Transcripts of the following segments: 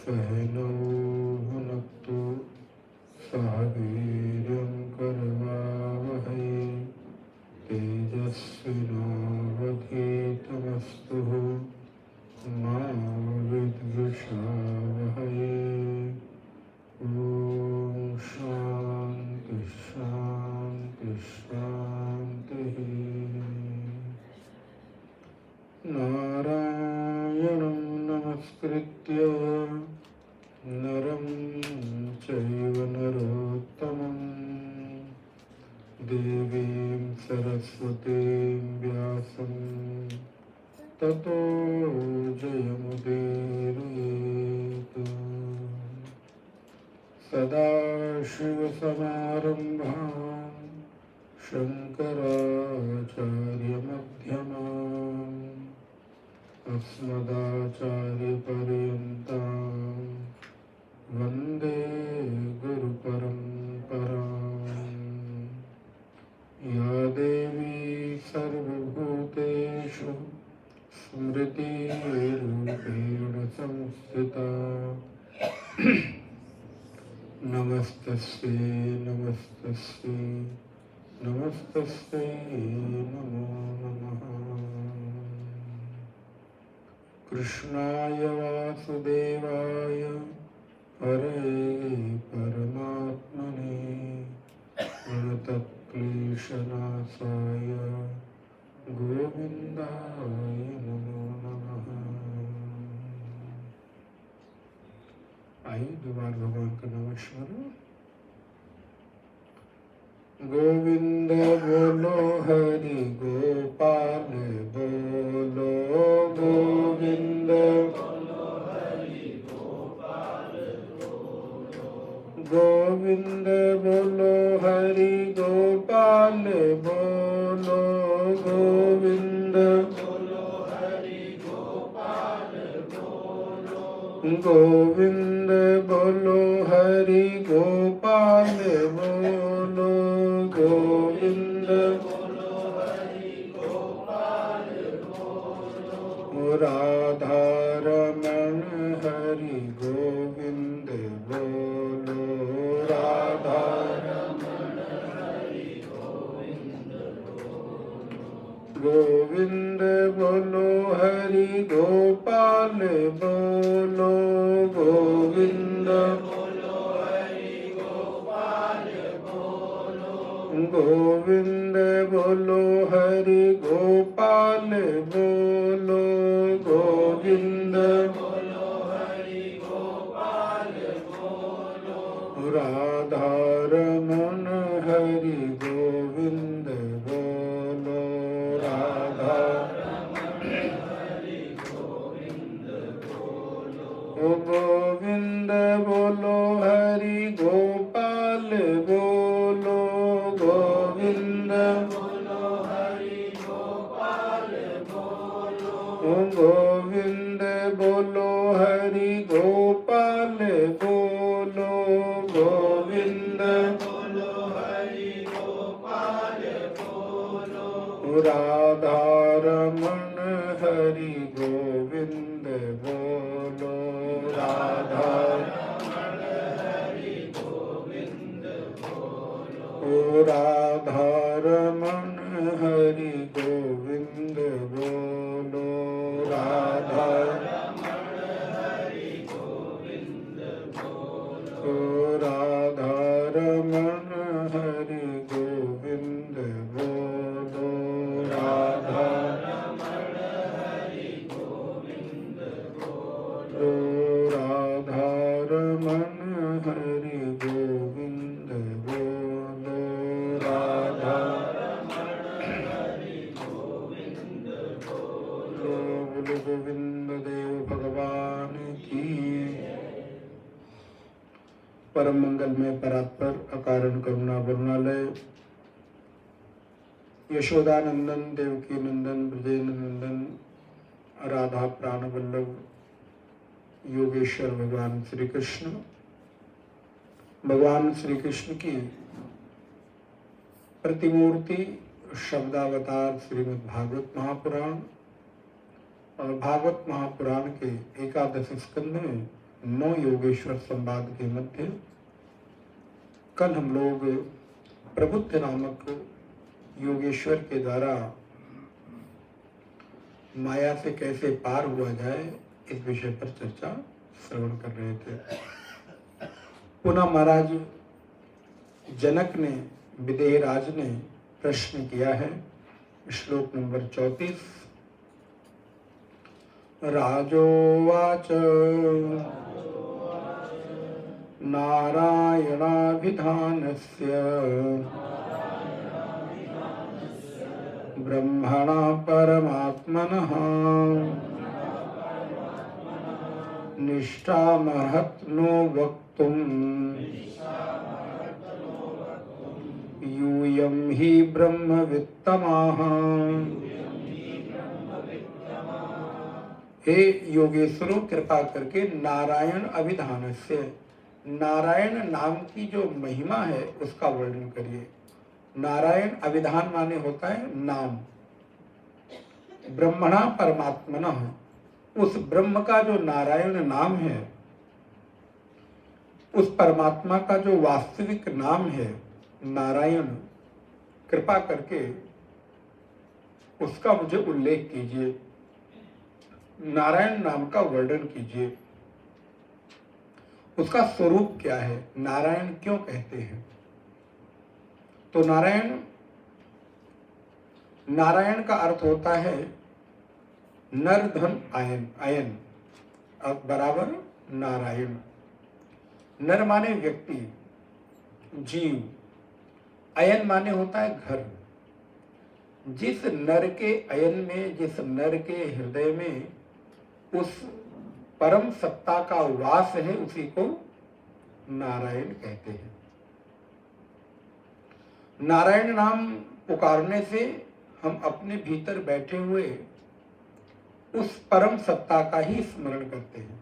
सहनौ भुनक्तु सह वीर्यं करवावहै तेजस्विनावधीतमस्तु मा विद्विषावहै। ॐ शान्ति शान्ति शान्तिः। नारायणं नमस्कृत्य नरं चैव नरोत्तमं देवीं सरस्वतीं व्यासं ततो जयमुदीरयेत्। सदाशिवसमारम्भां शङ्कराचार्यमध्यमाम् अस्मदाचार्यपर्यन्तां वन्दे गुरुपरम्पराम्। या देवी सर्वभूतेषु स्मृतिरूपेण संस्थिता नमस्तस्यै नमस्तस्यै नमस्तस्यै नमो नमः। कृष्णाय वासुदेवाय हरे परमात्मने प्रणतक्लेशनाशाय गोविन्दाय नमो नमः। आइए दोबारा भगवान का नाम स्मरण। गोविंद बोलो हरि गोपाल बोलो गोविंद गोविंद बोलो हरि गोपाल बोलो गोविंद गोविंद बोलो हरि गोपाल बोलो गोविंद राधा रमण हरि गोविंद बोलो राधा गोविंद बोलो हरि गोपाल बोलो गोविंद गोविंद बोलो हरि गोपाल बोलो गोविंद राधा रमण हरि गोविंद बोलो राधा ओ गोविंद बोलो हरि गोपाल बोलो गोविंद ओ गोविंद बोलो हरि गोपाल बोलो गोविंद राधा रमण हरि गोविंद बोलो राधा ओ राधा रमण हरि गोविंद बोलो राधा ओ राधा रमण हरि गोविंद बोलो राधा ओ राधा रमण हरि गोविंद बोलो राधा बोलो गोविंद देव भगवान की। परम मंगल में परात्पर अकारण करुणा वरुणालय यशोदानंदन देवकी नंदन ब्रजेंद्र नंदन राधा प्राण वल्लभ योगेश्वर भगवान श्री कृष्ण की प्रतिमूर्ति शब्दावतार श्रीमद् भागवत महापुराण और भागवत महापुराण के 11 स्कंध में 9 योगेश्वर संवाद के मध्य कल हम लोग प्रबुद्ध नामक योगेश्वर के द्वारा माया से कैसे पार हुआ जाए इस विषय पर चर्चा श्रवण कर रहे थे। पुनः महाराज जनक ने, विदेहराज ने प्रश्न किया है। श्लोक नंबर 34। राजोवाच नारायणाभिधानस्य ब्रह्मणा परमात्मनः निष्ठामहत् नो वक्तुम् यूयं हि ब्रह्मवित्तमाः। हे योगेश्वरों, कृपा करके नारायण अभिधान से, नारायण नाम की जो महिमा है उसका वर्णन करिए। नारायण अभिधान माने होता है नाम। ब्रह्मणा परमात्मना, उस ब्रह्म का जो नारायण नाम है, उस परमात्मा का जो वास्तविक नाम है नारायण, कृपा करके उसका मुझे उल्लेख कीजिए, नारायण नाम का वर्णन कीजिए। उसका स्वरूप क्या है, नारायण क्यों कहते हैं। तो नारायण का अर्थ होता है नर धन आयन, अयन बराबर नारायण। नर माने व्यक्ति, जीव, अयन माने होता है घर। जिस नर के अयन में, जिस नर के हृदय में उस परम सत्ता का वास है, उसी को नारायण कहते हैं। नारायण नाम पुकारने से हम अपने भीतर बैठे हुए उस परम सत्ता का ही स्मरण करते हैं।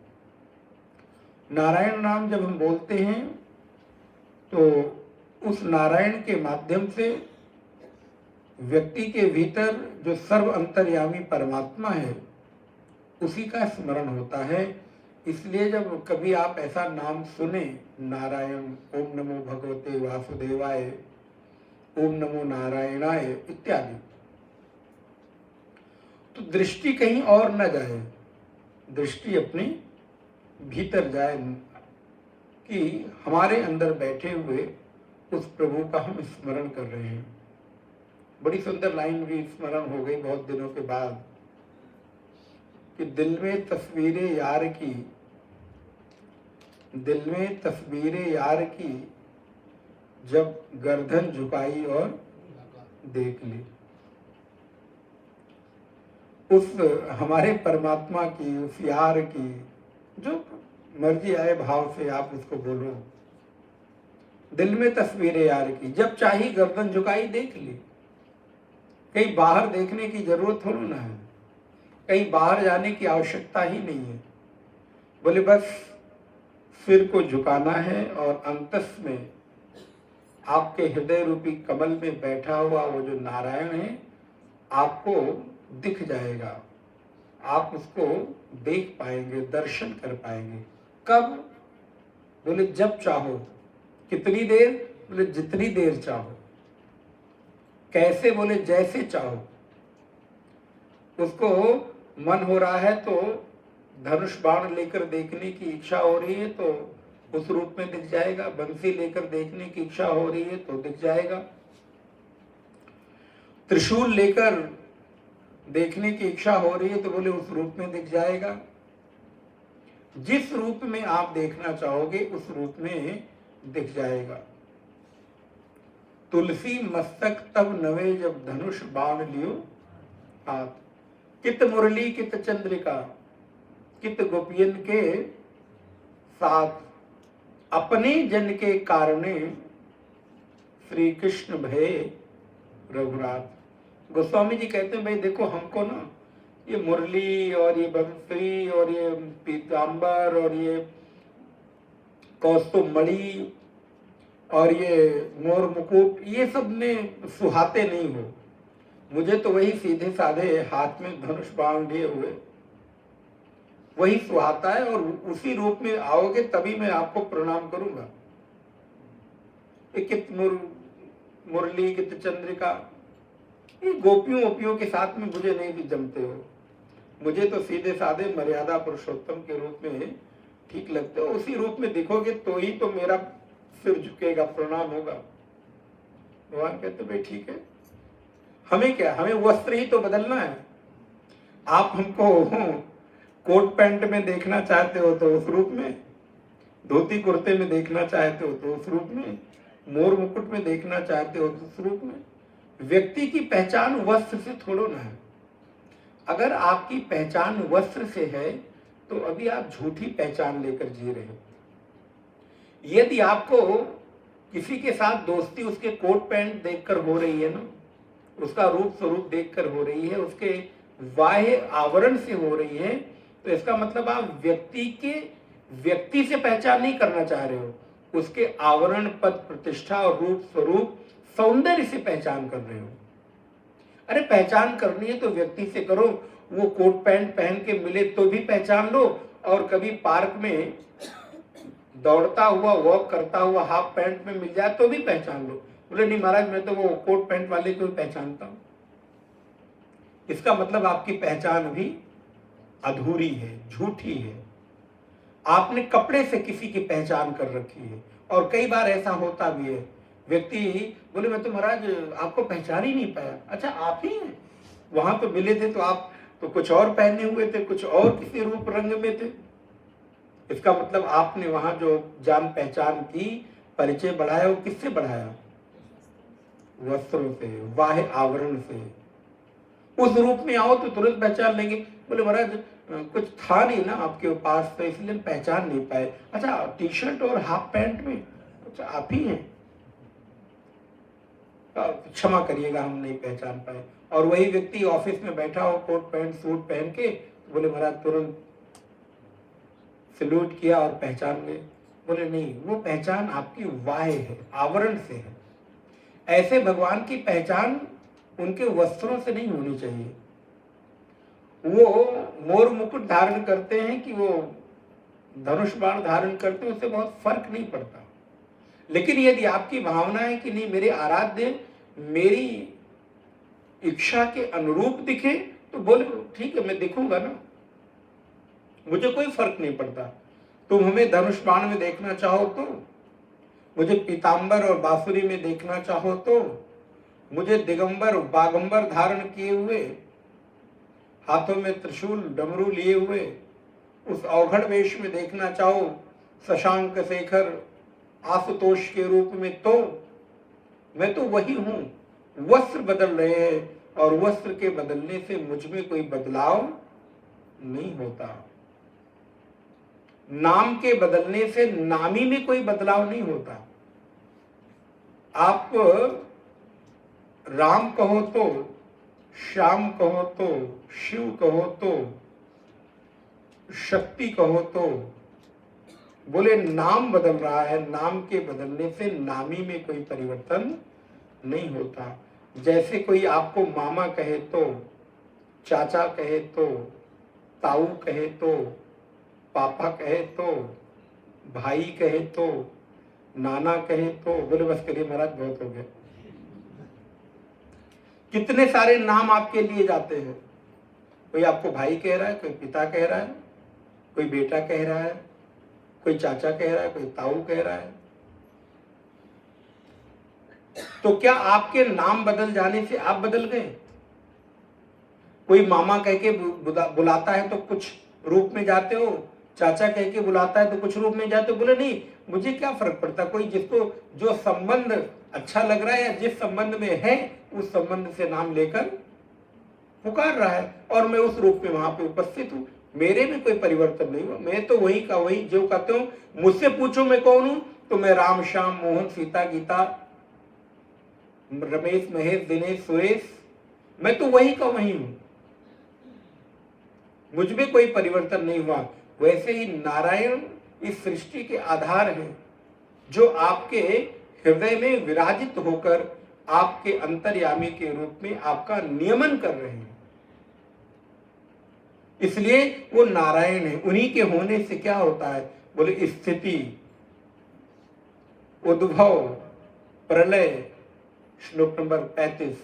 नारायण नाम जब हम बोलते हैं तो उस नारायण के माध्यम से व्यक्ति के भीतर जो सर्व अंतर्यामी परमात्मा है उसी का स्मरण होता है। इसलिए जब कभी आप ऐसा नाम सुने, नारायण, ओम नमो भगवते वासुदेवाय, ओम नमो नारायणाय इत्यादि, तो दृष्टि कहीं और न जाए, दृष्टि अपने भीतर जाए कि हमारे अंदर बैठे हुए उस प्रभु का हम स्मरण कर रहे हैं। बड़ी सुंदर लाइन भी स्मरण हो गई बहुत दिनों के बाद कि दिल में तस्वीरें यार की, दिल में तस्वीरें यार की, जब गर्दन झुकाई और देख ली। उस हमारे परमात्मा की, उस यार की, जो मर्जी आए भाव से आप उसको बोलो, दिल में तस्वीरें यार की, जब चाही गर्दन झुकाई देख ली। कहीं बाहर देखने की जरूरत थोड़ी ना है, कहीं बाहर जाने की आवश्यकता ही नहीं है। बोले बस सिर को झुकाना है और अंतस में आपके हृदय रूपी कमल में बैठा हुआ वो जो नारायण है आपको दिख जाएगा, आप उसको देख पाएंगे, दर्शन कर पाएंगे। कब? बोले जब चाहो। कितनी देर? बोले जितनी देर चाहो। कैसे? बोले जैसे चाहो। उसको मन हो रहा है तो धनुष बाण लेकर देखने की इच्छा हो रही है तो उस रूप में दिख जाएगा, बंसी लेकर देखने की इच्छा हो रही है तो दिख जाएगा, त्रिशूल लेकर देखने की इच्छा हो रही है तो बोले उस रूप में दिख जाएगा। जिस रूप में आप देखना चाहोगे उस रूप में दिख जाएगा। तुलसी मस्तक तब नवे जब धनुष बाण लियो हाथ, कित मुरली कित चंद्रिका, कित गोपियन के साथ, अपने जन के कारणे श्री कृष्ण भय रघुनाथ। गोस्वामी जी कहते हैं भाई देखो हमको ना ये मुरली और ये बंसरी और ये पीतांबर और ये कौस्तुभ मणि और ये मोर मुकुट ये सब में सुहाते नहीं हो। मुझे तो वही सीधे साधे हाथ में धनुष बाण लिए हुए वही सुहाता है, और उसी रूप में आओगे तभी मैं आपको प्रणाम करूंगा। कित मुरली कित चंद्रिका, ये गोपियों वोपियों के साथ में मुझे नहीं भी जमते हो। मुझे तो सीधे साधे मर्यादा पुरुषोत्तम के रूप में ठीक लगते हो। उसी रूप में दिखोगे तो ही तो मेरा सिर झुकेगा, प्रणाम होगा। भगवान कहते भाई ठीक है, हमें क्या, हमें वस्त्र ही तो बदलना है। आप हमको कोट पैंट में देखना चाहते हो तो उस रूप में, धोती कुर्ते में देखना चाहते हो तो उस रूप में, मोर मुकुट में देखना चाहते हो तो उस रूप में। व्यक्ति की पहचान वस्त्र से थोड़ो ना है। अगर आपकी पहचान वस्त्र से है तो अभी आप झूठी पहचान लेकर जी रहे हो। यदि आपको किसी के साथ दोस्ती उसके कोट पैंट देखकर हो रही है ना, उसका रूप स्वरूप देखकर हो रही है, उसके बाह्य आवरण से हो रही है, तो इसका मतलब आप व्यक्ति से पहचान नहीं करना चाह रहे हो, उसके आवरण, पद प्रतिष्ठा और रूप स्वरूप सौंदर्य से पहचान कर रहे हो। अरे पहचान करनी है तो व्यक्ति से करो। वो कोट पैंट पहन के मिले तो भी पहचान लो, और कभी पार्क में दौड़ता हुआ वॉक करता हुआ हाफ पैंट में मिल जाए तो भी पहचान लो। बोले नहीं महाराज, मैं तो वो कोट पैंट वाले को पहचानता हूं। इसका मतलब आपकी पहचान भी अधूरी है, झूठी है। आपने कपड़े से किसी की पहचान कर रखी है। और कई बार ऐसा होता भी है, व्यक्ति बोले मैं तो महाराज आपको पहचान ही नहीं पाया। अच्छा आप ही हैं, वहां तो मिले थे तो आप तो कुछ और पहने हुए थे, कुछ और किसी रूप रंग में थे। इसका मतलब आपने वहां जो जान पहचान की, परिचय बढ़ाया, वो किससे बढ़ाया? वस्त्रों से, बाह्य आवरण से। उस रूप में आओ तो तुरंत पहचान लेंगे। बोले महाराज कुछ था नहीं ना आपके पास तो इसलिए पहचान नहीं पाए। अच्छा टी शर्ट और हाफ पैंट में, अच्छा आप ही हैं, क्षमा करिएगा हम नहीं पहचान पाए। और वही व्यक्ति ऑफिस में बैठा हो कोट पैंट सूट पहन के, बोले महाराज तुरंत सैल्यूट किया और पहचान गए। बोले नहीं, वो पहचान आपकी बाह्य है, आवरण से है। ऐसे भगवान की पहचान उनके वस्त्रों से नहीं होनी चाहिए। वो मोर मुकुट धारण करते हैं कि वो धनुष बाण धारण करते हैं, उससे बहुत फर्क नहीं पड़ता। लेकिन यदि आपकी भावना है कि नहीं मेरे आराध्य मेरी इच्छा के अनुरूप दिखे, तो बोले ठीक है मैं दिखूंगा ना, मुझे कोई फर्क नहीं पड़ता। तुम हमें धनुष बाण में देखना चाहो तो, मुझे पीतांबर और बांसुरी में देखना चाहो तो, मुझे दिगंबर बागंबर धारण किए हुए, हाथों में त्रिशूल डमरू लिए हुए उस अवघड़ वेश में देखना चाहो, शशांक शेखर आशुतोष के रूप में, तो मैं तो वही हूं। वस्त्र बदल रहे हैं, और वस्त्र के बदलने से मुझ में कोई बदलाव नहीं होता। नाम के बदलने से नामी में कोई बदलाव नहीं होता। आप राम कहो तो, श्याम कहो तो, शिव कहो तो, शक्ति कहो तो, बोले नाम बदल रहा है, नाम के बदलने से नामी में कोई परिवर्तन नहीं होता। जैसे कोई आपको मामा कहे तो, चाचा कहे तो, ताऊ कहे तो, पापा कहे तो, भाई कहे तो, नाना कहे तो, बोले बस करिए महाराज बहुत हो गया। कितने सारे नाम आपके लिए जाते हैं। कोई आपको भाई कह रहा है, कोई पिता कह रहा है, कोई बेटा कह रहा है, कोई चाचा कह रहा है, कोई ताऊ कह रहा है। तो क्या आपके नाम बदल जाने से आप बदल गए? कोई मामा कह के बुलाता है तो कुछ रूप में जाते हो, चाचा कह के बुलाता है तो कुछ रूप में जाते हो। बोले नहीं, मुझे क्या फर्क पड़ता, कोई जिसको जो संबंध अच्छा लग रहा है या जिस संबंध में है उस संबंध से नाम लेकर पुकार रहा है, और मैं उस रूप में वहां पे उपस्थित हूं। मेरे में कोई परिवर्तन नहीं हुआ, मैं तो वही का वही। जो कहते हो मुझसे पूछो मैं कौन हूं, तो मैं राम श्याम मोहन सीता गीता रमेश महेश दिनेश सुरेश, मैं तो वही का वही हूं। मुझ में कोई परिवर्तन नहीं हुआ। वैसे ही नारायण इस सृष्टि के आधार हैं, जो आपके हृदय में विराजित होकर आपके अंतर्यामी के रूप में आपका नियमन कर रहे हैं। इसलिए वो नारायण है। उन्हीं के होने से क्या होता है, बोले स्थिति, उद्भव, प्रलय। श्लोक नंबर 35।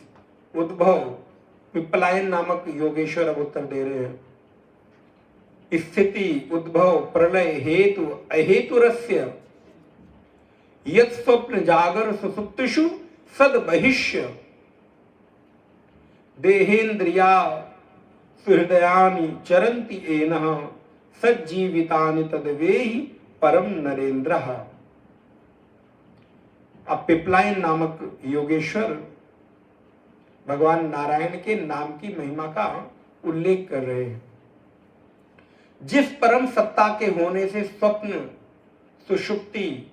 उद्भव, पिपलायन नामक योगेश्वर अब उत्तर दे रहे हैं। स्थिति, उद्भव, प्रलय, हेतु, अहेतुरस्य यत् स्वप्न जागर सुसुप्तिषु सद बहिष्य देहेन्द्रिया सुहृदयानि चरन्ति एनः सज्जीवितानि तद्वेहि परम नरेन्द्रः। अब पिपलायन नामक योगेश्वर भगवान नारायण के नाम की महिमा का उल्लेख कर रहे हैं। जिस परम सत्ता के होने से स्वप्न, सुषुप्ति,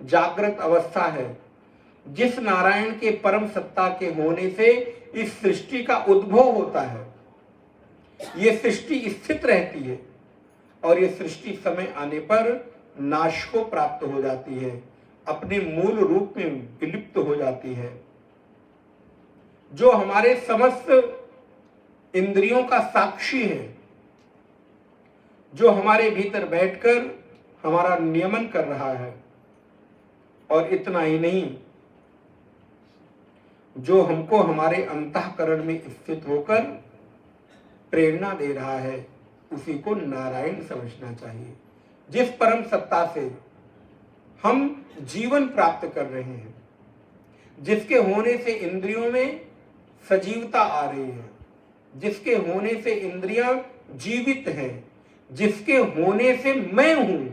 जागृत अवस्था है, जिस नारायण के परम सत्ता के होने से इस सृष्टि का उद्भव होता है, ये सृष्टि स्थित रहती है और ये सृष्टि समय आने पर नाश को प्राप्त हो जाती है, अपने मूल रूप में विलुप्त हो जाती है। जो हमारे समस्त इंद्रियों का साक्षी है, जो हमारे भीतर बैठकर हमारा नियमन कर रहा है, और इतना ही नहीं, जो हमको हमारे अंतःकरण में स्थित होकर प्रेरणा दे रहा है, उसी को नारायण समझना चाहिए। जिस परम सत्ता से हम जीवन प्राप्त कर रहे हैं, जिसके होने से इंद्रियों में सजीवता आ रही है, जिसके होने से इंद्रियां जीवित हैं, जिसके होने से मैं हूं,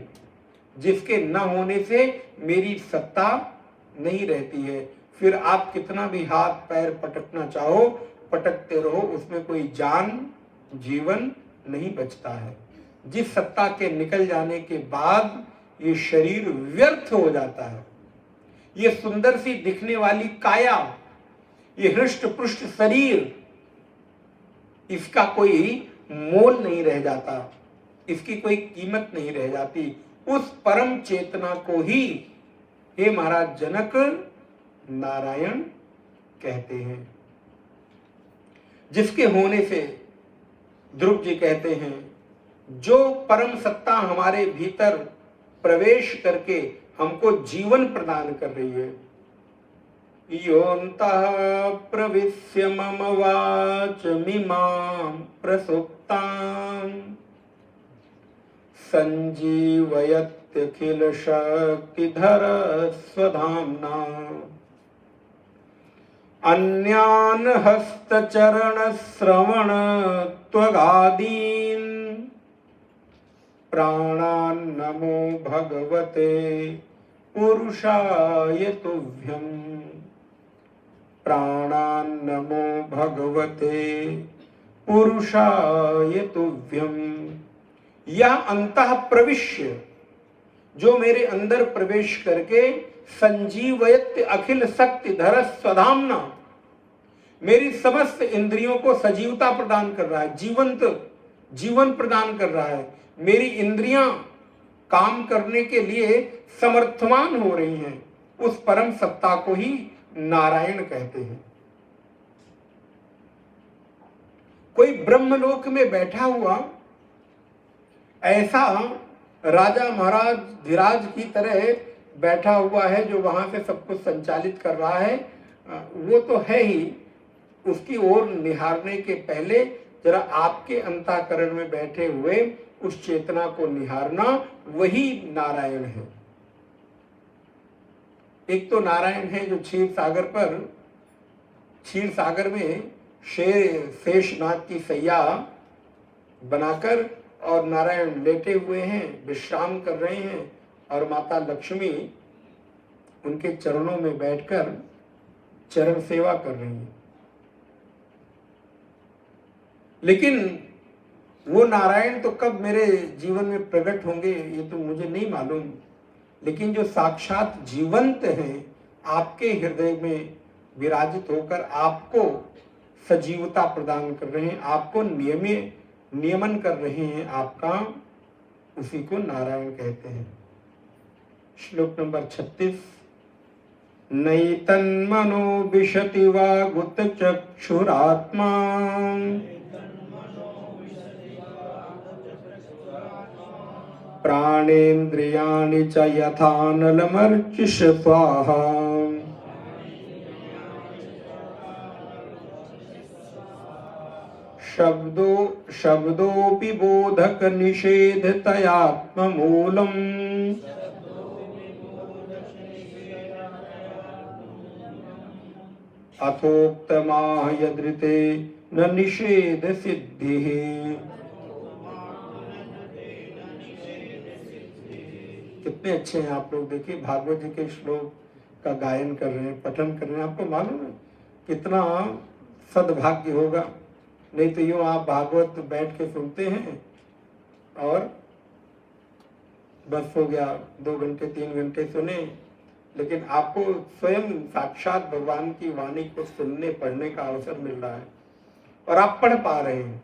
जिसके न होने से मेरी सत्ता नहीं रहती है। फिर आप कितना भी हाथ पैर पटकना चाहो, पटकते रहो, उसमें कोई जान, जीवन नहीं बचता है। जिस सत्ता के निकल जाने के बाद ये शरीर व्यर्थ हो जाता है, ये सुंदर सी दिखने वाली काया, ये हृष्ट पुष्ट शरीर, इसका कोई मोल नहीं रह जाता, इसकी कोई कीमत नहीं रह जाती। उस परम चेतना को ही हे महाराज जनक नारायण कहते हैं, जिसके होने से ध्रुव जी कहते हैं, जो परम सत्ता हमारे भीतर प्रवेश करके हमको जीवन प्रदान कर रही है। योऽन्तः प्रविश्य मम वाचमिमां प्रसुप्तां संजीवयत्यखिल शक्तिधर स्वधाम्ना अन्यान् हस्तचरण श्रवण त्वगादीन् प्राणान् नमो भगवते पुरुषाय तुभ्यम्। प्राणान् नमो भगवते पुरुषाय तुभ्यम्। यह अंतः प्रविश्य, जो मेरे अंदर प्रवेश करके संजीवयत्य अखिल शक्ति धर स्वधाम्ना, मेरी समस्त इंद्रियों को सजीवता प्रदान कर रहा है, जीवंत जीवन प्रदान कर रहा है। मेरी इंद्रियां काम करने के लिए समर्थवान हो रही हैं। उस परम सत्ता को ही नारायण कहते हैं। कोई ब्रह्मलोक में बैठा हुआ ऐसा राजा महाराज धीराज की तरह बैठा हुआ है, जो वहां से सब कुछ संचालित कर रहा है, वो तो है ही। उसकी ओर निहारने के पहले जरा आपके अंतःकरण में बैठे हुए उस चेतना को निहारना, वही नारायण है। एक तो नारायण है जो क्षीर सागर में शेषनाग की सैया बनाकर और नारायण लेटे हुए हैं, विश्राम कर रहे हैं, और माता लक्ष्मी उनके चरणों में बैठकर चरण सेवा कर रही हैं। लेकिन वो नारायण तो कब मेरे जीवन में प्रकट होंगे ये तो मुझे नहीं मालूम, लेकिन जो साक्षात जीवंत हैं, आपके हृदय में विराजित होकर आपको सजीवता प्रदान कर रहे हैं, आपको नियमन कर रहे हैं आपका, उसी को नारायण कहते हैं। श्लोक नंबर 36। नैतन्मनो विशति वागुत चक्षुरात्मा प्राणेन्द्रियाणि च यथानलमर्चिष स्वाहा। शब्दोऽपि बोधक निषेधतयात्ममूलम्। अथोक्तमाह यदृते न निषेध सिद्धिः। कितने अच्छे हैं आप लोग, देखिए भागवत जी के श्लोक का गायन कर रहे हैं, पठन कर रहे हैं। आपको मालूम है कितना सद्भाग्य होगा। नहीं तो यूं आप भागवत बैठ के सुनते हैं और बस हो गया, 2 घंटे 3 घंटे सुने, लेकिन आपको स्वयं साक्षात भगवान की वाणी को सुनने पढ़ने का अवसर मिल रहा है और आप पढ़ पा रहे हैं।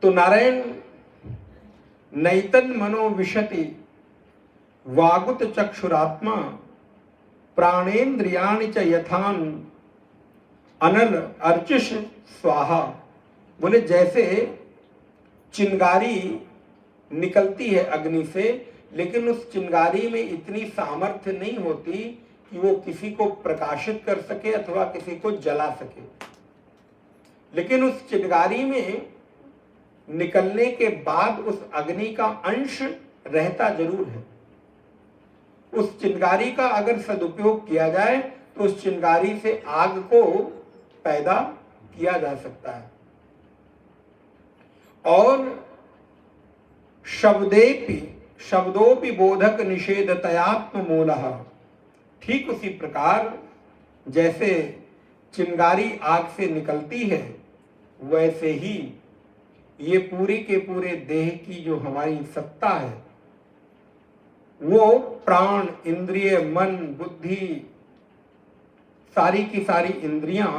तो नारायण नैतन मनो विशति वागुत चक्षुरात्मा प्राणेन्द्रियाणि च यथान अनल अर्चिष स्वाहा। बोले जैसे चिंगारी निकलती है अग्नि से, लेकिन उस चिंगारी में इतनी सामर्थ्य नहीं होती कि वो किसी को प्रकाशित कर सके अथवा किसी को जला सके, लेकिन उस चिंगारी में निकलने के बाद उस अग्नि का अंश रहता जरूर है। उस चिंगारी का अगर सदुपयोग किया जाए तो उस चिंगारी से आग को पैदा किया जा सकता है। और शब्दोपि बोधक निषेधतयात्म मूलः। ठीक उसी प्रकार जैसे चिंगारी आग से निकलती है, वैसे ही ये पूरे के पूरे देह की जो हमारी सत्ता है, वो प्राण, इंद्रिय, मन, बुद्धि, सारी की सारी इंद्रियां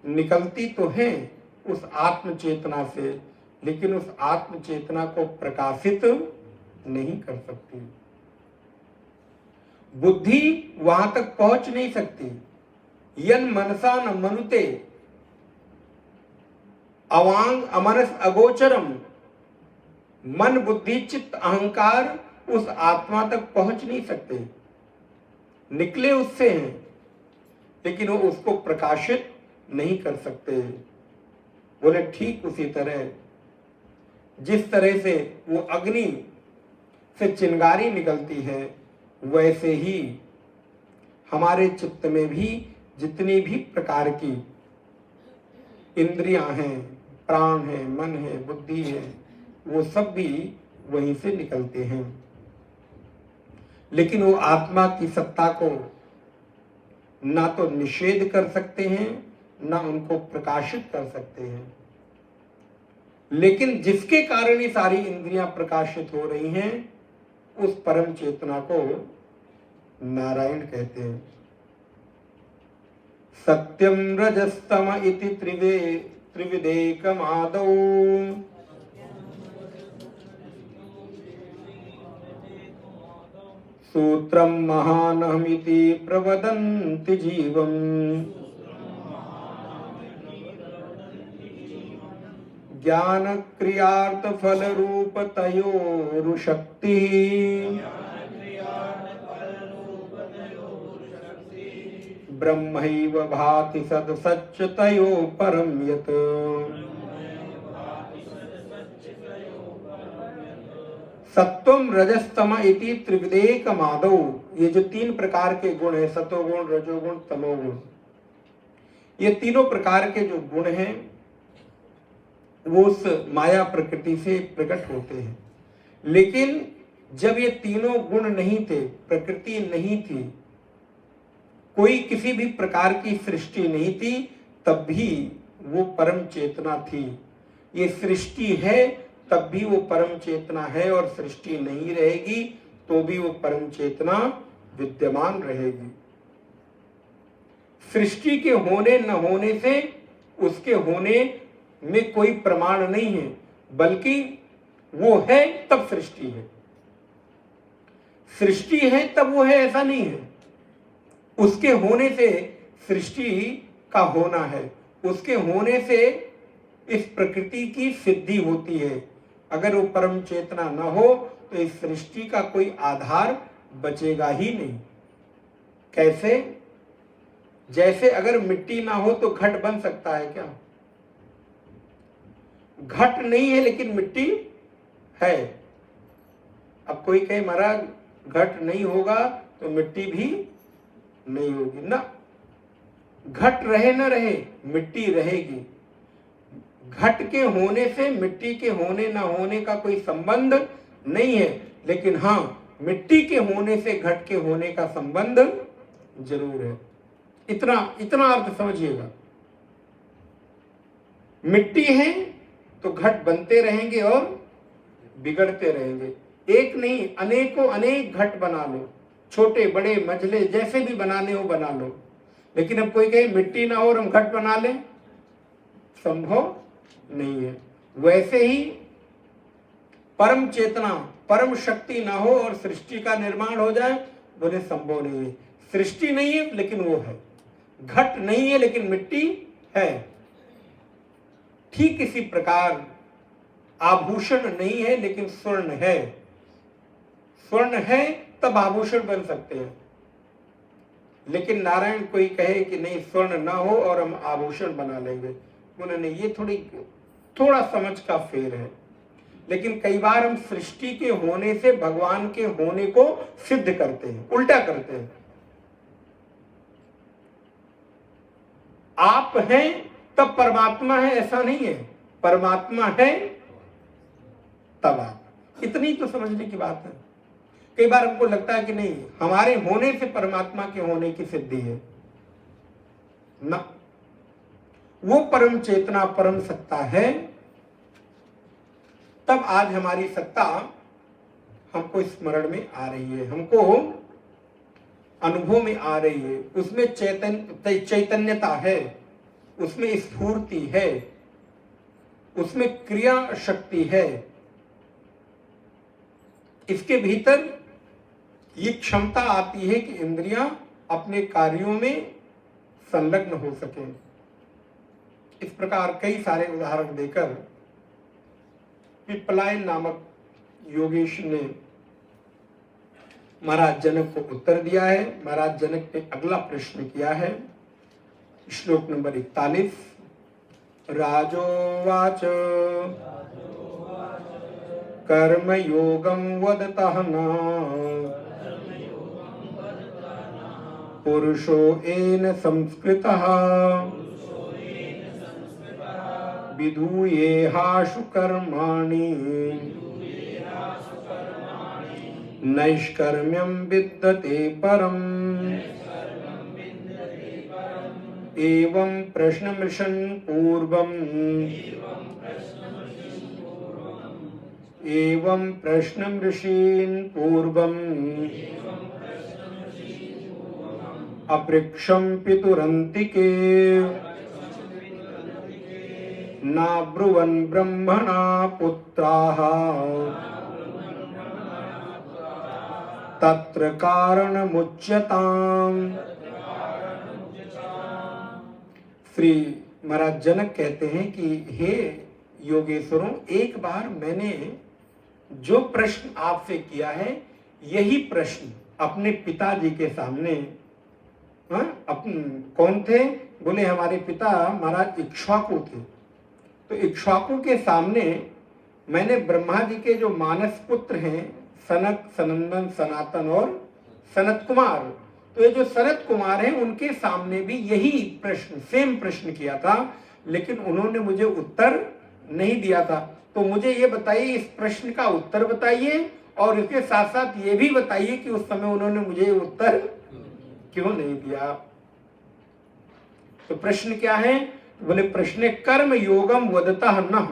निकलती तो हैं उस आत्म चेतना से, लेकिन उस आत्म चेतना को प्रकाशित नहीं कर सकती। बुद्धि वहां तक पहुंच नहीं सकती। यन मनसा न मनुते अवांग अमनस अगोचरम। मन, बुद्धि, चित्त, अहंकार उस आत्मा तक पहुंच नहीं सकते, निकले उससे हैं, लेकिन वो उसको प्रकाशित नहीं कर सकते। बोले ठीक उसी तरह जिस तरह से वो अग्नि से चिंगारी निकलती है, वैसे ही हमारे चित्त में भी जितनी भी प्रकार की इंद्रियां हैं, प्राण है, मन है, बुद्धि है, वो सब भी वहीं से निकलते हैं, लेकिन वो आत्मा की सत्ता को ना तो निषेध कर सकते हैं, ना उनको प्रकाशित कर सकते हैं। लेकिन जिसके कारण ये सारी इंद्रियां प्रकाशित हो रही हैं, उस परम चेतना को नारायण कहते हैं। सत्यम रजस्तम इति त्रिविदेकमादौ सूत्रम महानहमिति प्रवदन्ति जीवम्। ज्ञान क्रियार्थ फल रूप तयोरुशक्ति ब्रह्मैव भाति सदसच्च तयो परम यत्। सत्वम रजस्तम इति त्रिविदेकमादौ। ये जो 3 प्रकार के गुण है, सतोगुण, रजोगुण, तमोगुण, ये तीनों प्रकार के जो गुण हैं वो उस माया प्रकृति से प्रकट होते हैं। लेकिन जब ये तीनों गुण नहीं थे, प्रकृति नहीं थी, कोई किसी भी प्रकार की सृष्टि नहीं थी, तब भी वो परम चेतना थी। ये सृष्टि है तब भी वो परम चेतना है, और सृष्टि नहीं रहेगी तो भी वो परम चेतना विद्यमान रहेगी। सृष्टि के होने न होने से उसके होने में कोई प्रमाण नहीं है, बल्कि वो है तब सृष्टि है। सृष्टि है तब वो है, ऐसा नहीं है। उसके होने से सृष्टि का होना है, उसके होने से इस प्रकृति की सिद्धि होती है। अगर वो परम चेतना न हो तो इस सृष्टि का कोई आधार बचेगा ही नहीं। कैसे? जैसे अगर मिट्टी ना हो तो घट बन सकता है क्या? घट नहीं है लेकिन मिट्टी है। अब कोई कहे महाराज घट नहीं होगा तो मिट्टी भी नहीं होगी ना। घट रहे न रहे मिट्टी रहेगी। घट के होने से मिट्टी के होने न होने का कोई संबंध नहीं है, लेकिन हाँ मिट्टी के होने से घट के होने का संबंध जरूर है। इतना इतना अर्थ समझिएगा। मिट्टी है तो घट बनते रहेंगे और बिगड़ते रहेंगे। एक नहीं अनेकों अनेक घट बना लो, छोटे बड़े मझले जैसे भी बनाने हो बना लो, लेकिन अब कोई कहे मिट्टी ना हो और हम घट बना लें, संभव नहीं है। वैसे ही परम चेतना परम शक्ति ना हो और सृष्टि का निर्माण हो जाए, बोले संभव नहीं है। सृष्टि नहीं है लेकिन वो है, घट नहीं है लेकिन मिट्टी है। ठीक इसी प्रकार आभूषण नहीं है लेकिन स्वर्ण है। स्वर्ण है तब आभूषण बन सकते हैं, लेकिन नारायण कोई कहे कि नहीं स्वर्ण ना हो और हम आभूषण बना लेंगे, बोले नहीं, ये थोड़ा समझ का फेर है। लेकिन कई बार हम सृष्टि के होने से भगवान के होने को सिद्ध करते हैं, उल्टा करते हैं। आप हैं तब परमात्मा है ऐसा नहीं है, परमात्मा है तब आप। इतनी तो समझने की बात है। कई बार हमको लगता है कि नहीं हमारे होने से परमात्मा के होने की सिद्धि है ना। वो परम चेतना परम सत्ता है, तब आज हमारी सत्ता हमको स्मरण में आ रही है, हमको अनुभव में आ रही है। उसमें चैतन्यता है, उसमें स्फूर्ति है, उसमें क्रिया शक्ति है। इसके भीतर ये क्षमता आती है कि इंद्रियां अपने कार्यों में संलग्न हो सके। इस प्रकार कई सारे उदाहरण देकर पिपलायन नामक योगेश ने महाराज जनक को उत्तर दिया है। महाराज जनक ने अगला प्रश्न किया है, श्लोक नंबर 41। राजोवाच कर्म योगम वदतः न पुरुषो येन संस्कृतः विधूयेहाशु कर्माणि नैष्कर्म्यं विद्यते परम्। एवं प्रश्नमृषन् पूर्वम् एवं प्रश्नमृषीन् पूर्वम् अपृक्षं पितुरन्तिके नाब्रुवन् ब्रह्मणा पुत्राः तत्र कारणमुच्यताम्। श्री महाराज जनक कहते हैं कि हे योगेश्वरों, एक बार मैंने जो प्रश्न आपसे किया है यही प्रश्न अपने पिताजी के सामने, कौन थे? बोले हमारे पिता महाराज इक्ष्वाकु थे। तो इक्ष्वाकु के सामने मैंने ब्रह्मा जी के जो मानस पुत्र हैं सनक, सनंदन, सनातन और सनत कुमार, तो ये जो सनत कुमार हैं उनके सामने भी यही प्रश्न, सेम प्रश्न किया था, लेकिन उन्होंने मुझे उत्तर नहीं दिया था। तो मुझे ये बताइए, इस प्रश्न का उत्तर बताइए और इसके साथ साथ ये भी बताइए कि उस समय उन्होंने मुझे उत्तर क्यों नहीं दिया। तो प्रश्न क्या है? बोले प्रश्न कर्म योगम वदतः नः,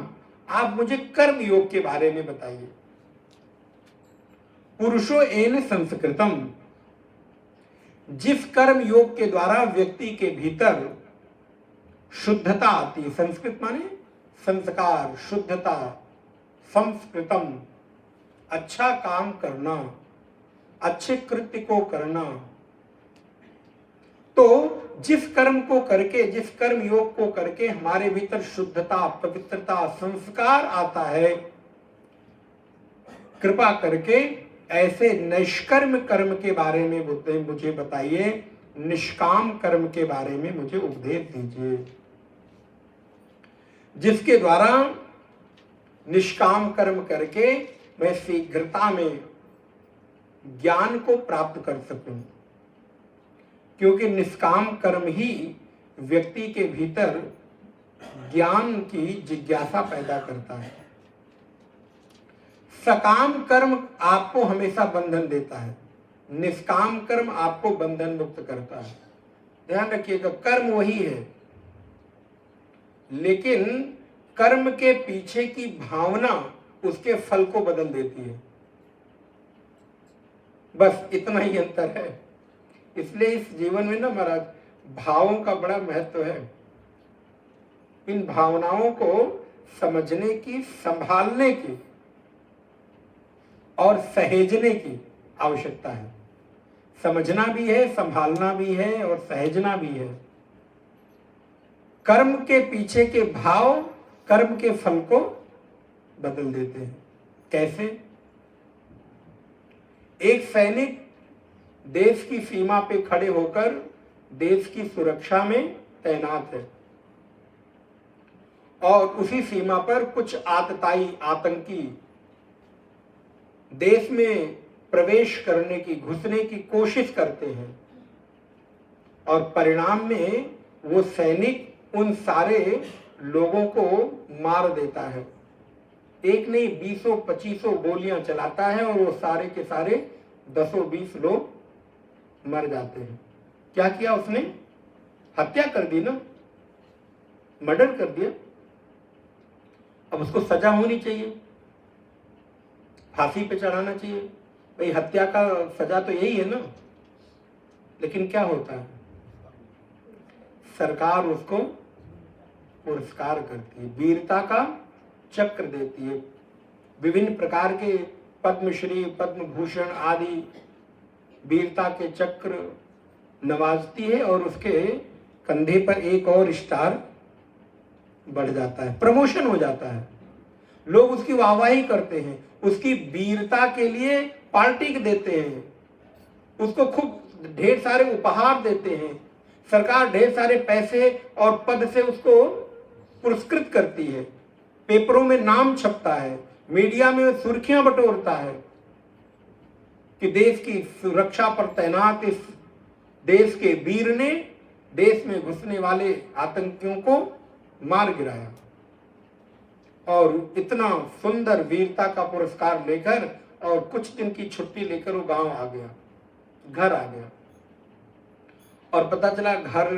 आप मुझे कर्म योग के बारे में बताइए। पुरुषो येन संस्कृतम, जिस कर्म योग के द्वारा व्यक्ति के भीतर शुद्धता आती है, संस्कृत माने संस्कार, शुद्धता, संस्कृतम अच्छा काम करना, अच्छे कृत्य को करना। तो जिस कर्म को करके, जिस कर्म योग को करके हमारे भीतर शुद्धता, पवित्रता, संस्कार आता है, कृपा करके ऐसे निष्कर्म कर्म के बारे में मुझे बताइए, निष्काम कर्म के बारे में मुझे उपदेश दीजिए, जिसके द्वारा निष्काम कर्म करके मैं शीघ्रता में ज्ञान को प्राप्त कर सकूं। क्योंकि निष्काम कर्म ही व्यक्ति के भीतर ज्ञान की जिज्ञासा पैदा करता है। सकाम कर्म आपको हमेशा बंधन देता है, निष्काम कर्म आपको बंधन मुक्त करता है। ध्यान रखिएगा, कर्म वही है, लेकिन कर्म के पीछे की भावना उसके फल को बदल देती है। बस इतना ही अंतर है। इसलिए इस जीवन में ना महाराज भावों का बड़ा महत्व है। इन भावनाओं को समझने की, संभालने की और सहेजने की आवश्यकता है। समझना भी है, संभालना भी है और सहेजना भी है। कर्म के पीछे के भाव कर्म के फल को बदल देते हैं। कैसे? एक सैनिक देश की सीमा पे खड़े होकर देश की सुरक्षा में तैनात है और उसी सीमा पर कुछ आतताई आतंकी देश में प्रवेश करने की, घुसने की कोशिश करते हैं और परिणाम में वो सैनिक उन सारे लोगों को मार देता है। एक नहीं 20-25 गोलियां चलाता है और वो सारे के सारे 10-20 लोग मर जाते हैं। क्या किया उसने? हत्या कर दी ना, मर्डर कर दिया। अब उसको सजा होनी चाहिए, फांसी पे चढ़ाना चाहिए। भाई हत्या का सजा तो यही है ना। लेकिन क्या होता है, सरकार उसको पुरस्कार करती है, वीरता का चक्र देती है, विभिन्न प्रकार के पद्मश्री, पद्म भूषण आदि वीरता के चक्र नवाजती है और उसके कंधे पर एक और स्टार बढ़ जाता है, प्रमोशन हो जाता है। लोग उसकी वाहवाही करते हैं, उसकी वीरता के लिए पार्टी देते हैं, उसको खूब ढेर सारे उपहार देते हैं, सरकार ढेर सारे पैसे और पद से उसको पुरस्कृत करती है, पेपरों में नाम छपता है, मीडिया में सुर्खियां बटोरता है कि देश की सुरक्षा पर तैनात इस देश के वीर ने देश में घुसने वाले आतंकियों को मार गिराया। और इतना सुंदर वीरता का पुरस्कार लेकर और कुछ दिन की छुट्टी लेकर वो गांव आ गया, घर आ गया और पता चला घर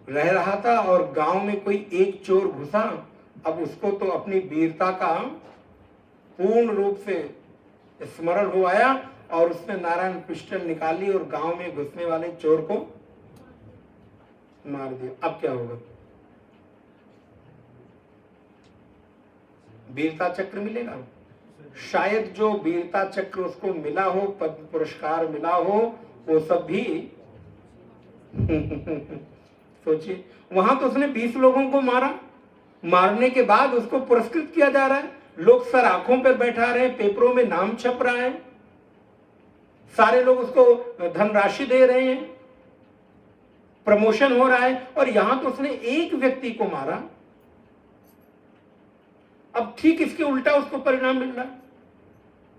रह रहा था और गांव में कोई एक चोर घुसा। अब उसको तो अपनी वीरता का पूर्ण रूप से स्मरण हो आया और उसने नारायण पिस्टल निकाली और गांव में घुसने वाले चोर को मार दिया। अब क्या होगा? वीरता चक्र मिलेगा? शायद जो वीरता चक्र उसको मिला हो, पद्म पुरस्कार मिला हो, वो सब भी सोचिए, वहां तो उसने 20 लोगों को मारा, मारने के बाद उसको पुरस्कृत किया जा रहा है, लोग सर आंखों पर बैठा रहे हैं, पेपरों में नाम छप रहा है, सारे लोग उसको धनराशि दे रहे हैं, प्रमोशन हो रहा है। और यहां तो उसने एक व्यक्ति को मारा। अब ठीक इसके उल्टा उसको परिणाम मिल रहा है।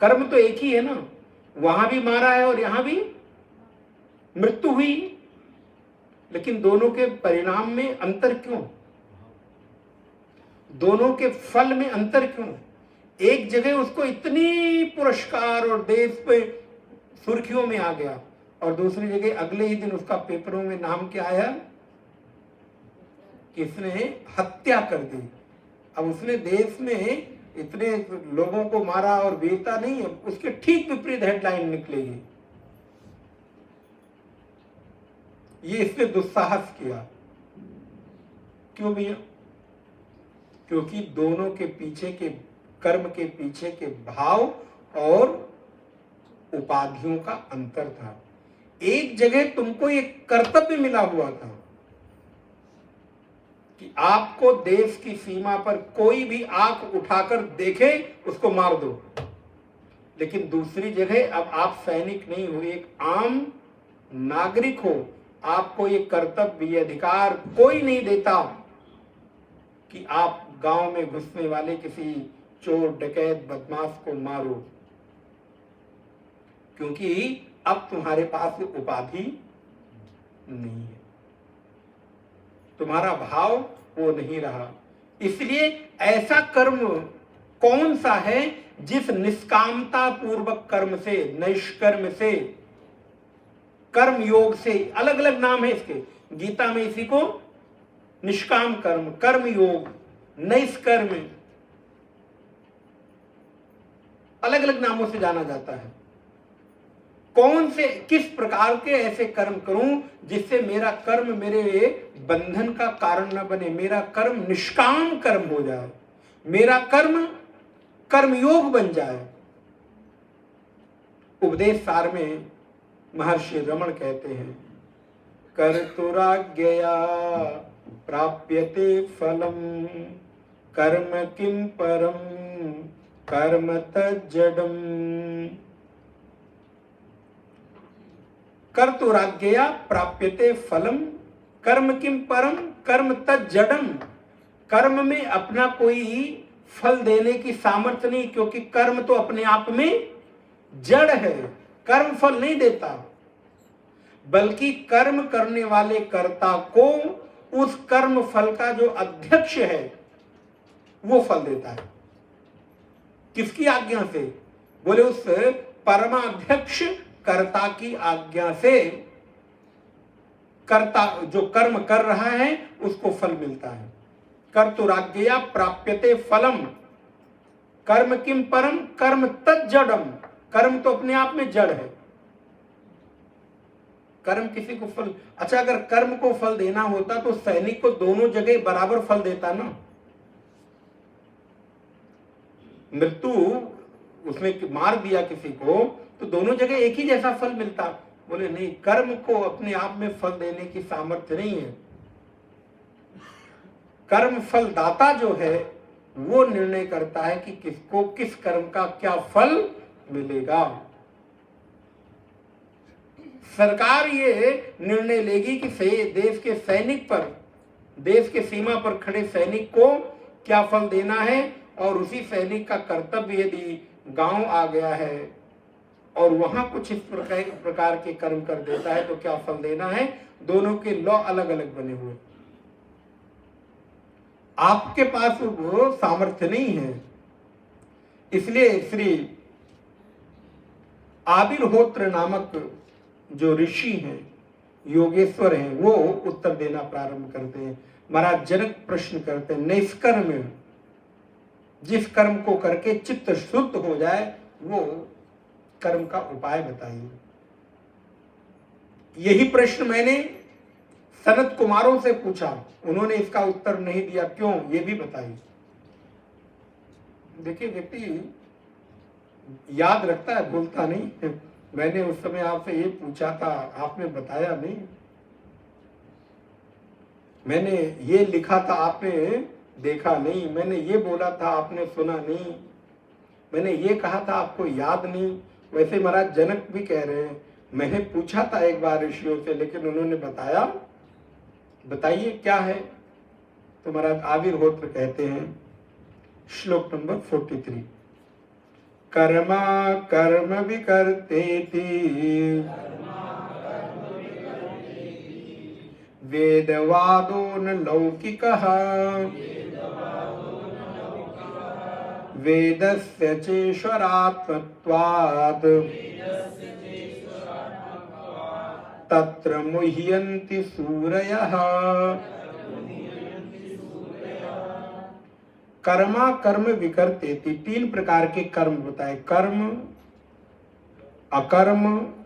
कर्म तो एक ही है ना, वहां भी मारा है और यहां भी मृत्यु हुई, लेकिन दोनों के परिणाम में अंतर क्यों? दोनों के फल में अंतर क्यों? एक जगह उसको इतनी पुरस्कार और देश पे सुर्खियों में आ गया और दूसरी जगह अगले ही दिन उसका पेपरों में नाम क्या आया कि इसने हत्या कर दी। अब उसने देश में इतने लोगों को मारा और वीरता नहीं है, उसके ठीक विपरीत हेडलाइन निकलेगी, ये इसने दुस्साहस किया। क्यों भैया? क्योंकि दोनों के पीछे के कर्म के पीछे के भाव और उपाधियों का अंतर था। एक जगह तुमको एक कर्तव्य मिला हुआ था कि आपको देश की सीमा पर कोई भी आंख उठाकर देखे उसको मार दो। लेकिन दूसरी जगह अब आप सैनिक नहीं हो, एक आम नागरिक हो, आपको ये कर्तव्य, ये अधिकार कोई नहीं देता कि आप गांव में घुसने वाले किसी चोर डकैत बदमाश को मारो, क्योंकि अब तुम्हारे पास उपाधि नहीं है, तुम्हारा भाव वो नहीं रहा। इसलिए ऐसा कर्म कौन सा है जिस निष्कामता पूर्वक कर्म से, नैष्कर्म से, कर्म योग से, अलग अलग नाम है इसके, गीता में इसी को निष्काम कर्म, कर्म योग, नैष्कर्म, अलग अलग नामों से जाना जाता है। कौन से, किस प्रकार के ऐसे कर्म करूं जिससे मेरा कर्म मेरे बंधन का कारण न बने, मेरा कर्म निष्काम कर्म हो जाए, मेरा कर्म कर्मयोग बन जाए। उपदेश सार में महर्षि रमण कहते हैं, कर्तुराज्ञया प्राप्यते फलम कर्म किम परम कर्म तज्जडम। कर्तुराज्ञया प्राप्यते फलम कर्म किम परम कर्म तज्जडम। कर्म में अपना कोई फल देने की सामर्थ्य नहीं, क्योंकि कर्म तो अपने आप में जड़ है, कर्म फल नहीं देता, बल्कि कर्म करने वाले कर्ता को उस कर्म फल का जो अध्यक्ष है वो फल देता है। किसकी आज्ञा से? बोले उस परमाध्यक्ष कर्ता की आज्ञा से कर्ता जो कर्म कर रहा है उसको फल मिलता है। कर्तुराज्ञया प्राप्यते फलम कर्म किम परम कर्म तज्जडम। कर्म तो अपने आप में जड़ है, कर्म किसी को फल, अच्छा अगर कर्म को फल देना होता तो सैनिक को दोनों जगह बराबर फल देता ना। मृत्यु, उसने मार दिया किसी को तो दोनों जगह एक ही जैसा फल मिलता। बोले नहीं, कर्म को अपने आप में फल देने की सामर्थ्य नहीं है। कर्म फल दाता जो है वो निर्णय करता है कि किसको किस कर्म का क्या फल मिलेगा। सरकार ये निर्णय लेगी कि देश के सैनिक पर, देश के सीमा पर खड़े सैनिक को क्या फल देना है, और उसी सैनिक का कर्तव्य यदि गांव आ गया है और वहां कुछ इस प्रकार के कर्म कर देता है तो क्या फल देना है। दोनों के लॉ अलग अलग बने हुए, आपके पास वो सामर्थ्य नहीं है। इसलिए श्री आविर्होत्र नामक जो ऋषि हैं, योगेश्वर हैं, वो उत्तर देना प्रारंभ करते हैं। महाराज जनक प्रश्न करते हैं, निष्कर्म, जिस कर्म को करके चित्त शुद्ध हो जाए वो कर्म का उपाय बताइए। यही प्रश्न मैंने सनत कुमारों से पूछा, उन्होंने इसका उत्तर नहीं दिया, क्यों, ये भी बताइए। देखिए व्यक्ति याद रखता है, भूलता नहीं। मैंने उस समय आपसे ये पूछा था, आपने बताया नहीं। मैंने ये लिखा था, आपने देखा नहीं। मैंने ये बोला था, आपने सुना नहीं। मैंने ये कहा था, आपको याद नहीं। वैसे महाराज जनक भी कह रहे हैं, मैंने पूछा था एक बार ऋषियों से, लेकिन उन्होंने बताया। बताइए क्या है। तो महाराज आविर्होत्र कहते हैं, श्लोक नंबर 43, कर्मा कर्म विकर्तेति वेदवादो न लौकिकः वेदस्य चेश्वरात्मत्वात् तत्र मुह्यन्ति सूरयः। कर्मा कर्म विकर्तेति, तीन प्रकार के कर्म बताए, कर्म, अकर्म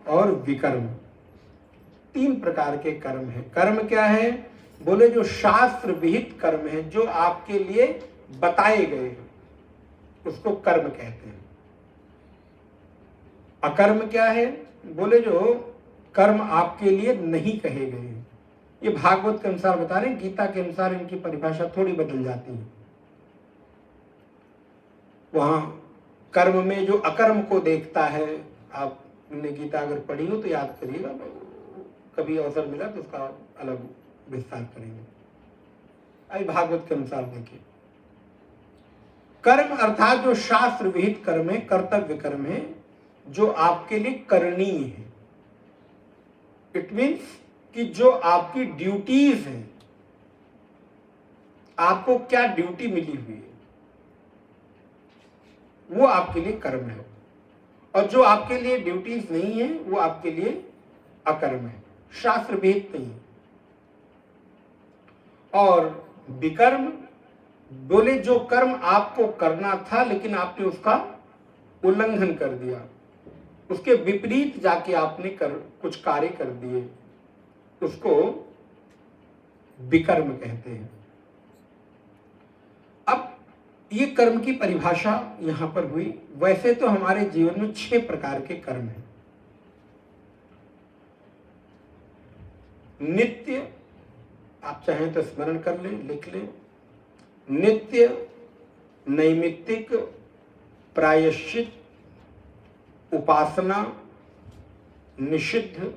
और विकर्म। तीन प्रकार के कर्म हैं। कर्म क्या है? बोले जो शास्त्र विहित कर्म है, जो आपके लिए बताए गए हैं, उसको कर्म कहते हैं। अकर्म क्या है? बोले जो कर्म आपके लिए नहीं कहे गए हैं। ये भागवत के अनुसार बता रहे हैं, गीता के अनुसार इनकी परिभाषा थोड़ी बदल जाती है। वहां कर्म में जो अकर्म को देखता है। आपने गीता अगर पढ़ी हो तो याद करिएगा, कभी अवसर मिला तो उसका अलग विस्तार करेंगे। आई भागवत के अनुसार देखिए, कर्म अर्थात जो शास्त्र विहित कर्म है, कर्तव्य कर्म है, जो आपके लिए करणीय है। इट मीन्स कि जो आपकी ड्यूटीज हैं, आपको क्या ड्यूटी मिली हुई है, वो आपके लिए कर्म है। और जो आपके लिए ड्यूटीज नहीं है, वो आपके लिए अकर्म है, शास्त्र विहित नहीं है। और विकर्म बोले जो कर्म आपको करना था लेकिन आपने उसका उल्लंघन कर दिया, उसके विपरीत जाके आपने कुछ कार्य कर दिए, उसको विकर्म कहते हैं। अब ये कर्म की परिभाषा यहां पर हुई। वैसे तो हमारे जीवन में 6 प्रकार के कर्म हैं। नित्य, आप चाहें तो स्मरण कर लें, लिख लें। नित्य, नैमित्तिक, प्रायश्चित, उपासना, निषिद्ध,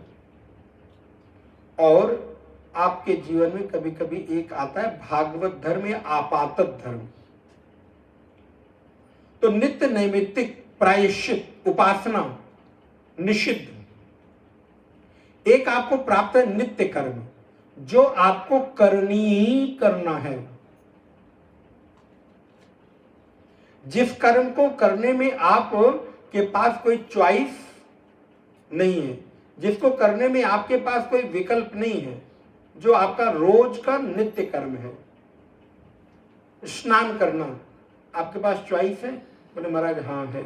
और आपके जीवन में कभी कभी एक आता है भागवत धर्म या आपातत धर्म। तो नित्य, नैमित्तिक, प्रायश्चित, उपासना, निषिद्ध। एक आपको प्राप्त है नित्य कर्म, जो आपको करनी ही करना है। जिस कर्म को करने में आप के पास कोई चॉइस नहीं है, जिसको करने में आपके पास कोई विकल्प नहीं है, जो आपका रोज का नित्य कर्म है। स्नान करना, आपके पास चॉइस है? बोले महाराज हाँ है।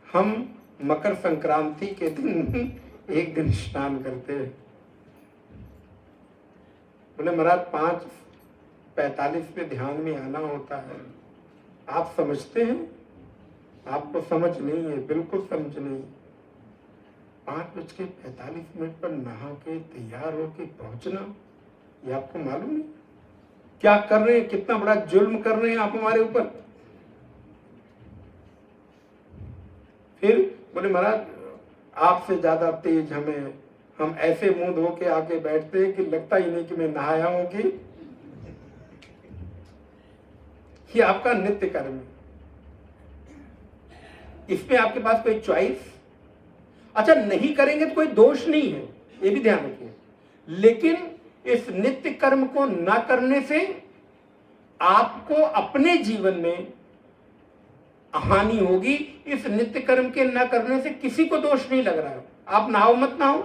हम मकर संक्रांति के दिन एक दिन स्नान करते हैं। बोले महाराज 5:45 पे ध्यान में आना होता है। आप समझते हैं? आपको समझ नहीं है, बिल्कुल समझ नहीं। 5:45 पर नहा के तैयार होके पहुंचना, ये आपको मालूम नहीं क्या कर रहे हैं, कितना बड़ा जुल्म कर रहे हैं आप हमारे ऊपर। फिर बोले महाराज आपसे ज्यादा तेज हम ऐसे मुंह धो के आके बैठते हैं कि लगता ही नहीं कि मैं नहाया हूं। कि ये आपका नित्य कर्म है, इसमें आपके पास कोई चॉइस। अच्छा, नहीं करेंगे तो कोई दोष नहीं है, ये भी ध्यान रखिए। लेकिन इस नित्य कर्म को ना करने से आपको अपने जीवन में हानि होगी। इस नित्य कर्म के ना करने से किसी को दोष नहीं लग रहा है। आप नहाओ मत नहाओ,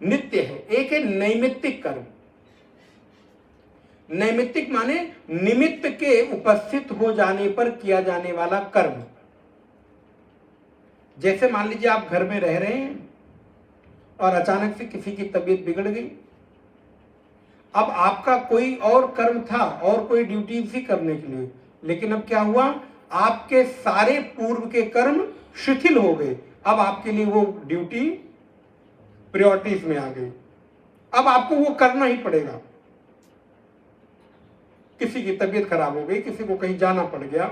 नित्य है। एक है नैमित्तिक कर्म। नैमित्तिक माने निमित्त के उपस्थित हो जाने पर किया जाने वाला कर्म। जैसे मान लीजिए आप घर में रह रहे हैं और अचानक से किसी की तबीयत बिगड़ गई। अब आपका कोई और कर्म था और कोई ड्यूटी थी करने के लिए, लेकिन अब क्या हुआ, आपके सारे पूर्व के कर्म शिथिल हो गए। अब आपके लिए वो ड्यूटी प्रायोरिटीज में आ गई। अब आपको वो करना ही पड़ेगा। किसी की तबीयत खराब हो गई, किसी को कहीं जाना पड़ गया,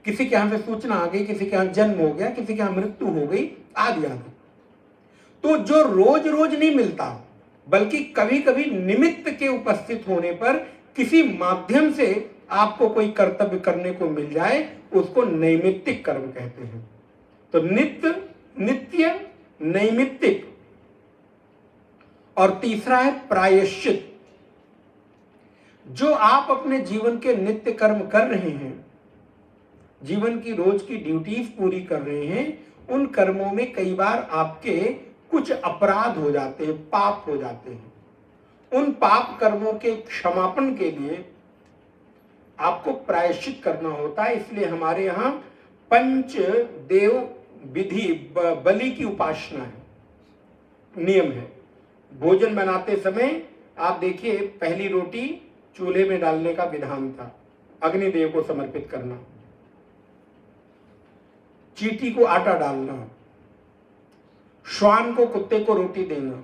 किसी के यहां से सूचना आ गई, किसी के यहां जन्म हो गया, किसी के यहां मृत्यु हो गई, आदि आदि। तो जो रोज रोज नहीं मिलता, बल्कि कभी कभी निमित्त के उपस्थित होने पर किसी माध्यम से आपको कोई कर्तव्य करने को मिल जाए, उसको नैमित्तिक कर्म कहते हैं। तो नित्य, नैमित्तिक, और तीसरा है प्रायश्चित। जो आप अपने जीवन के नित्य कर्म कर रहे हैं, जीवन की रोज की ड्यूटीज पूरी कर रहे हैं, उन कर्मों में कई बार आपके कुछ अपराध हो जाते हैं, पाप हो जाते हैं। उन पाप कर्मों के क्षमापन के लिए आपको प्रायश्चित करना होता है। इसलिए हमारे यहाँ पंच देव विधि, बलि की उपासना है, नियम है। भोजन बनाते समय आप देखिए, पहली रोटी चूल्हे में डालने का विधान था, अग्निदेव को समर्पित करना। चींटी को आटा डालना, श्वान को, कुत्ते को रोटी देना,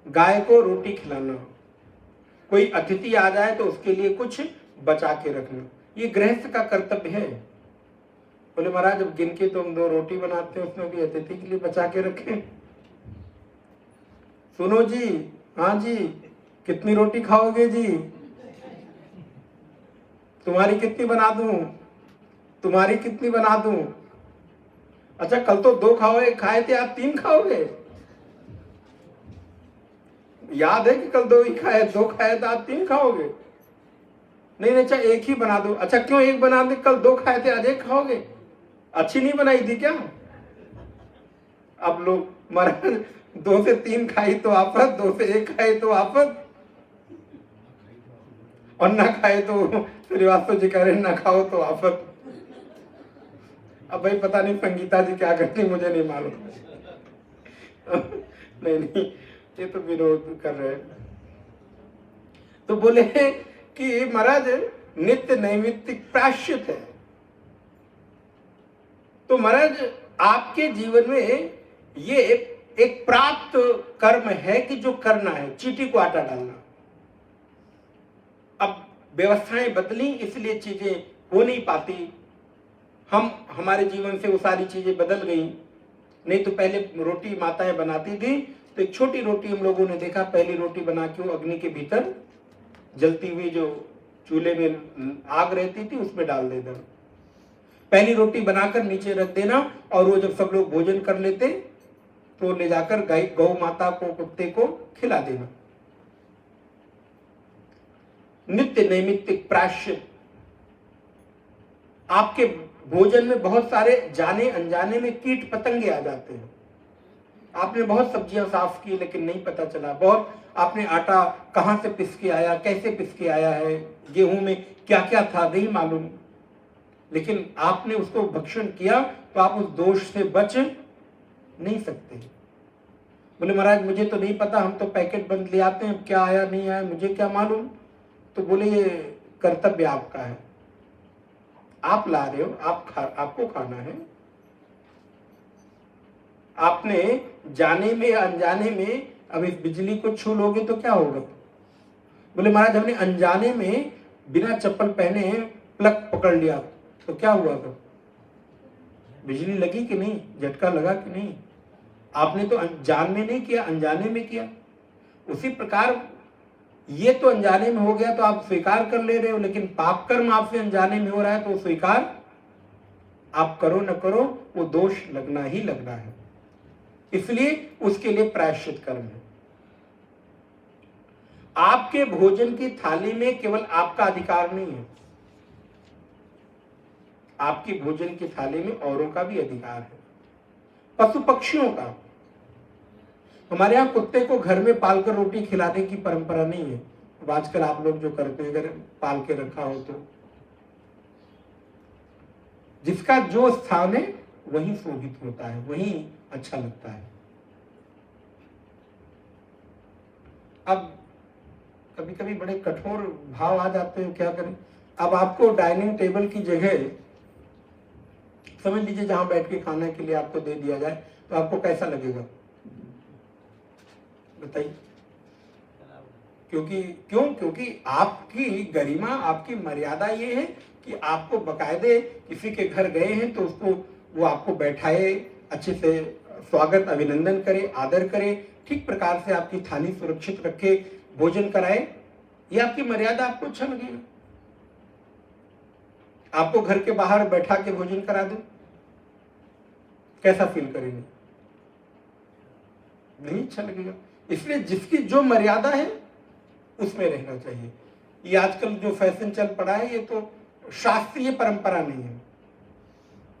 गाय को रोटी खिलाना, कोई अतिथि आ जाए तो उसके लिए कुछ बचा के रखना, ये गृहस्थ का कर्तव्य है। बोले महाराज अब गिन के तो हम 2 रोटी बनाते हैं, उसमें भी अतिथि के लिए बचा के रखें। सुनो जी, हाँ जी, कितनी रोटी खाओगे जी? तुम्हारी कितनी बना दूं? तुम्हारी कितनी बना दूं? अच्छा कल तो 2 खाए थे, आज 3 खाओगे? याद है कि कल 2 ही खाए, 2 खाए तो आज 3 खाओगे? नहीं अच्छा 1 ही बना दो। अच्छा क्यों 1 बना दे? कल 2 खाए थे, आज 1 खाओगे? अच्छी नहीं बनाई थी क्या? अब लोग महाराज 2 से 3 खाई तो आफत, 2 से 1 खाए तो आफत, और ना खाए तो श्रीवास्तव जी कह रहे ना खाओ तो आफत। अब भाई पता नहीं संगीता जी क्या करती, मुझे नहीं मालूम। नहीं ये तो विरोध कर रहे हैं। तो बोले कि महाराज नित्य नैमित्तिक प्रायश्चित है। तो महाराज आपके जीवन में ये एक प्राप्त कर्म है कि जो करना है, चींटी को आटा डालना। अब व्यवस्थाएं बदली इसलिए चीजें हो नहीं पाती, हमारे जीवन से वो सारी चीजें बदल गई। नहीं तो पहले रोटी माताएं बनाती थी तो एक छोटी रोटी हम लोगों ने देखा, पहली रोटी बना के वो अग्नि के भीतर जलती हुई जो चूल्हे में आग रहती थी उसमें डाल देना, पहली रोटी बनाकर नीचे रख देना, और वो जब सब लोग भोजन कर लेते तो ले जाकर गौ माता को, कुत्ते को खिला देना। नित्य नैमित्तिक प्रायश्चित। आपके भोजन में बहुत सारे जाने अनजाने में कीट पतंगे आ जाते हैं। आपने बहुत सब्जियां साफ की लेकिन नहीं पता चला, बहुत आपने आटा कहां से पिस के आया, कैसे पिस के आया है, गेहूं में क्या क्या था नहीं मालूम, लेकिन आपने उसको भक्षण किया तो आप उस दोष से बच नहीं सकते। बोले महाराज मुझे तो नहीं पता, हम तो पैकेट बंद ले आते हैं, क्या आया नहीं आया मुझे क्या मालूम। तो बोले ये कर्तव्य आपका है, आप ला रहे हो, आपको खाना है। आपने जाने में अनजाने में अब इस बिजली को छू लोगे तो क्या होगा? बोले महाराज हमने अनजाने में बिना चप्पल पहने प्लग पकड़ लिया तो क्या हुआ? तो बिजली लगी कि नहीं, झटका लगा कि नहीं? आपने तो जान में नहीं किया, अनजाने में किया। उसी प्रकार ये तो अनजाने में हो गया तो आप स्वीकार कर ले रहे हो, लेकिन पाप कर्म आपसे अनजाने में हो रहा है तो स्वीकार आप करो न करो वो दोष लगना ही लगना है, इसलिए उसके लिए प्रायश्चित कर्म है। आपके भोजन की थाली में केवल आपका अधिकार नहीं है, आपकी भोजन की थाली में औरों का भी अधिकार है, पशु पक्षियों का। हमारे यहाँ कुत्ते को घर में पालकर रोटी खिलाने की परंपरा नहीं है। अब आजकल आप लोग जो करते हैं अगर पाल के रखा हो तो जिसका जो स्थान है वही शोभित होता है, वही अच्छा लगता है। अब कभी कभी बड़े कठोर भाव आ जाते हैं, क्या करें। अब आपको डाइनिंग टेबल की जगह समझ लीजिए जहां बैठ के खाने के लिए आपको दे दिया जाए तो आपको कैसा लगेगा बताइए? क्योंकि आपकी गरिमा, आपकी मर्यादा ये है कि आपको बकायदे किसी के घर गए हैं तो उसको वो आपको बैठाए, अच्छे से स्वागत अभिनंदन करे, आदर करे, ठीक प्रकार से आपकी थाली सुरक्षित रखे, भोजन कराए, ये आपकी मर्यादा आपको अच्छा लगेगा। आपको घर के बाहर बैठा के भोजन करा दो, कैसा फील करेंगे? नहीं अच्छा लगेगा। इसलिए जिसकी जो मर्यादा है उसमें रहना चाहिए। ये आजकल जो फैशन चल पड़ा है ये तो शास्त्रीय परंपरा नहीं है।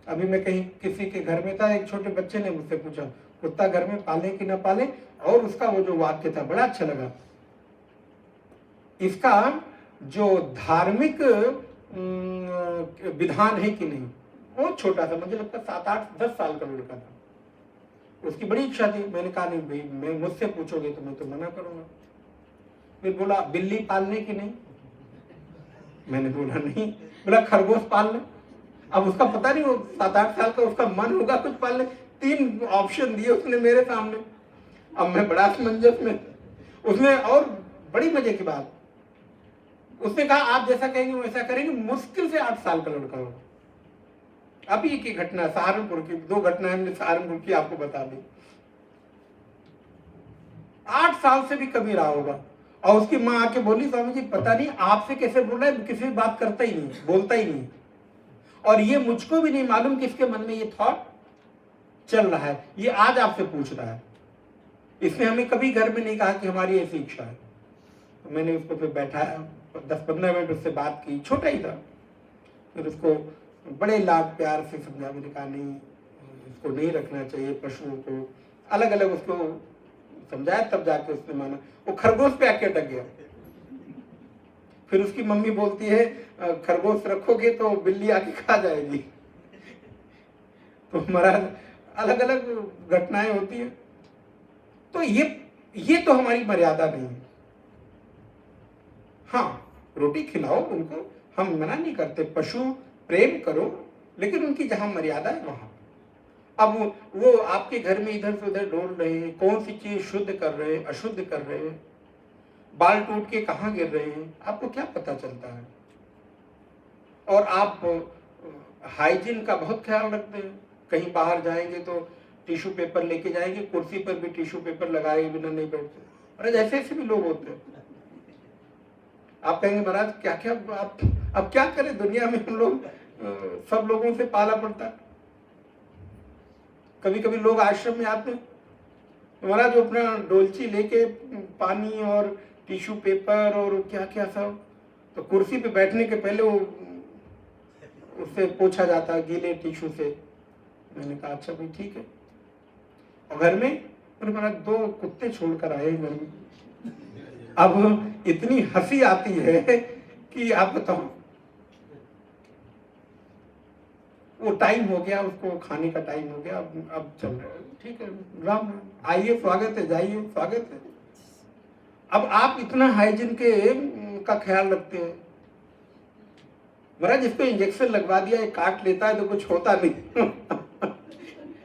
अभी मैं कहीं किसी के घर में था, एक छोटे बच्चे ने मुझसे पूछा कुत्ता घर में पाले कि ना पाले, और उसका वो जो वाक्य था बड़ा अच्छा लगा। इसका जो धार्मिक विधान है कि नहीं, वो छोटा था, मुझे लगता 7, 8, 10 साल का लड़का था। उसकी बड़ी इच्छा थी। मैंने कहा नहीं भाई, मैं मुझसे पूछोगे तो मैं तो मना करूंगा। फिर बोला बिल्ली पालने की नहीं, मैंने बोला नहीं। बोला खरगोश पालने। अब उसका पता नहीं, वो 7, 8 साल का, उसका मन होगा कुछ पालने। 3 ऑप्शन दिए उसने मेरे सामने। अब मैं बड़ा असमंजस में। उसने, और बड़ी मजे की बात, उसने कहा आप जैसा कहेंगे वैसा करेंगे। मुश्किल से 8 साल का लड़का हो। अभी की घटना सहारनपुर की, 2 घटनाएं हमने सहारनपुर की आपको बता दी। 8 साल से भी कम ही रहा होगा। और उसकी माँ आके बोली स्वामी जी पता नहीं आपसे कैसे बोल रहा है, किसी से बात करता ही नहीं, बोलता ही नहीं, और ये मुझको भी नहीं मालूम किसके मन में ये थॉट चल रहा है, ये आज आपसे पूछ रहा है। इसने हमें कभी घर में नहीं कहा कि हमारी ऐसी इच्छा है। तो मैंने उसको फिर बैठाया, 10-15 मिनट उससे बात की, छोटा ही था। फिर उसको बड़े लाड प्यार से समझा। मैंने कहा नहीं, इसको नहीं रखना चाहिए, पशुओं को अलग अलग उसको समझाया, तब जाके उसने माना। वो खरगोश पे आके अटक गया। फिर उसकी मम्मी बोलती है खरगोश रखोगे तो बिल्ली आके खा जाएगी। तो महाराज अलग अलग घटनाएं होती है। तो ये तो हमारी मर्यादा नहीं है। हाँ, रोटी खिलाओ उनको, हम मना नहीं करते, पशु प्रेम करो, लेकिन उनकी जहां मर्यादा है वहां। अब वो आपके घर में इधर से उधर डोल रहे हैं, कौन सी चीज शुद्ध कर रहे हैं, अशुद्ध कर रहे हैं, बाल टूट के कहाँ गिर रहे हैं, आपको क्या पता चलता है। और आप हाइजीन का बहुत ख्याल रखते हैं। कहीं बाहर जाएंगे तो टिश्यू पेपर लेके जाएंगे, कुर्सी पर भी टिश्यू पेपर लगाए बिना नहीं बैठते। अरे ऐसे ऐसे भी लोग होते हैं। आप कहेंगे महाराज क्या क्या आप अब क्या करें, दुनिया में हम लोग सब लोगों से पाला पड़ता है। कभी कभी लोग आश्रम में आते हैं, हमारा जो अपना डोलची लेके पानी और टिश्यू पेपर और क्या क्या सब, तो कुर्सी पे बैठने के पहले वो उससे पोछा जाता है गीले टिश्यू से। मैंने कहा अच्छा भाई ठीक है। और घर में मैंने 2 कुत्ते छोड़कर आए घर में। अब इतनी हंसी आती है कि आप बताओ। वो टाइम हो गया, उसको खाने का टाइम हो गया, अब चल रहा है, ठीक है, राम राम, आइए स्वागत है, जाइए स्वागत है। अब आप इतना हाइजीन का ख्याल रखते हैं। महाराज जिसको इंजेक्शन लगवा दिया है, काट लेता है तो कुछ होता नहीं।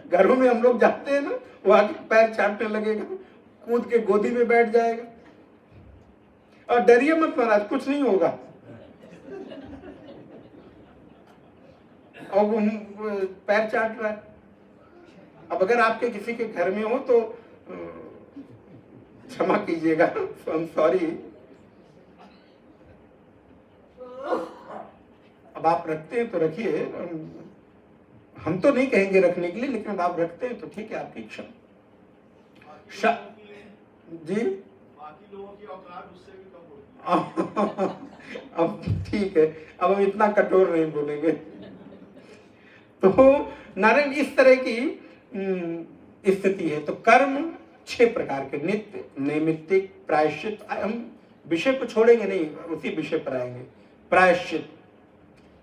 घरों में हम लोग जाते हैं ना, वो आके पैर चाटने लगेगा, कूद के गोदी में बैठ जाएगा। और डरिए मत महाराज, कुछ नहीं होगा। और वो पैर चाट रहा है। अब अगर आपके किसी के घर में हो तो क्षमा कीजिएगा, आई एम सॉरी। अब आप रखते हैं तो रखिए, हम तो नहीं कहेंगे रखने के लिए, लेकिन अब आप रखते हैं तो ठीक है, आपकी इच्छा। जी बाकी लोगों की औकात उससे भी कम होती है। अब ठीक है, अब हम इतना कठोर नहीं बोलेंगे। तो नारायण इस तरह की स्थिति है। तो कर्म 6 प्रकार के, नित्य, नैमित्तिक, प्रायश्चित। हम विषय को छोड़ेंगे नहीं, उसी विषय पर आएंगे। प्रायश्चित,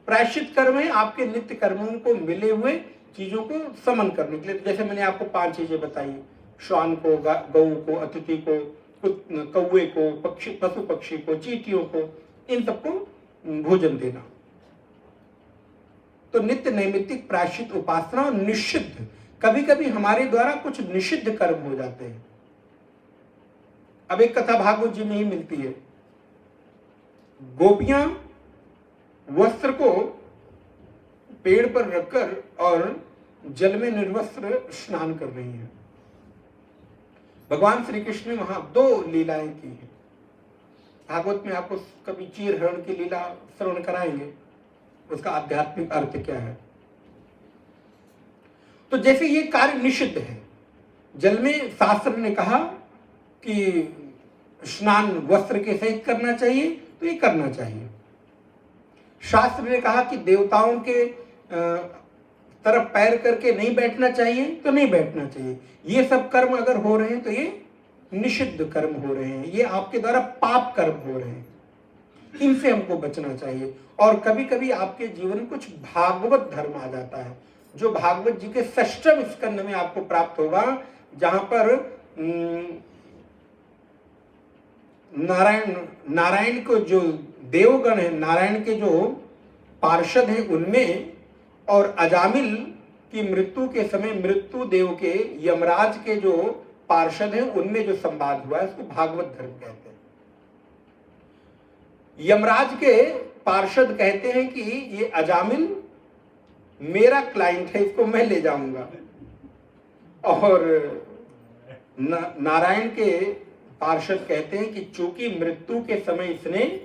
प्रायश्चित कर्म है आपके नित्य कर्मों को मिले हुए चीजों को समन करने के लिए। जैसे मैंने आपको 5 चीजें बताई, श्वान को, गऊ को, अतिथि को, कौवे को, पक्षी, पशु पक्षी को, चींटियों को, इन सबको भोजन देना। तो नित्य, नैमित्तिक, प्रायश्चित, उपासना और निषिद्ध। कभी कभी हमारे द्वारा कुछ निषिद्ध कर्म हो जाते हैं। अब एक कथा भागवत जी में ही मिलती है। गोपियां वस्त्र को पेड़ पर रखकर और जल में निर्वस्त्र स्नान कर रही हैं। भगवान श्री कृष्ण ने वहां 2 लीलाएं की हैं। भागवत में आपको कभी चीर हरण की लीला श्रवण कराएंगे, उसका आध्यात्मिक अर्थ क्या है। तो जैसे ये कार्य निषिद्ध है, जल में शास्त्र ने कहा कि स्नान वस्त्र के सहित करना चाहिए, तो ये करना चाहिए। शास्त्र ने कहा कि देवताओं के तरफ पैर करके नहीं बैठना चाहिए, तो नहीं बैठना चाहिए। ये सब कर्म अगर हो रहे हैं तो ये निषिद्ध कर्म हो रहे हैं, ये आपके द्वारा पाप कर्म हो रहे हैं, इनसे हमको बचना चाहिए। और कभी कभी आपके जीवन में कुछ भागवत धर्म आ जाता है, जो भागवत जी के 6वें स्कंद में आपको प्राप्त होगा, जहां पर नारायण को जो देवगण है, नारायण के जो पार्षद हैं उनमें, और अजामिल की मृत्यु के समय मृत्यु देव के, यमराज के जो पार्षद हैं उनमें जो संवाद हुआ है, उसको भागवत धर्म कहते हैं। यमराज के पार्षद कहते हैं कि ये अजामिल मेरा क्लाइंट है, इसको मैं ले जाऊंगा। और नारायण के पार्षद कहते हैं कि चूंकि मृत्यु के समय इसने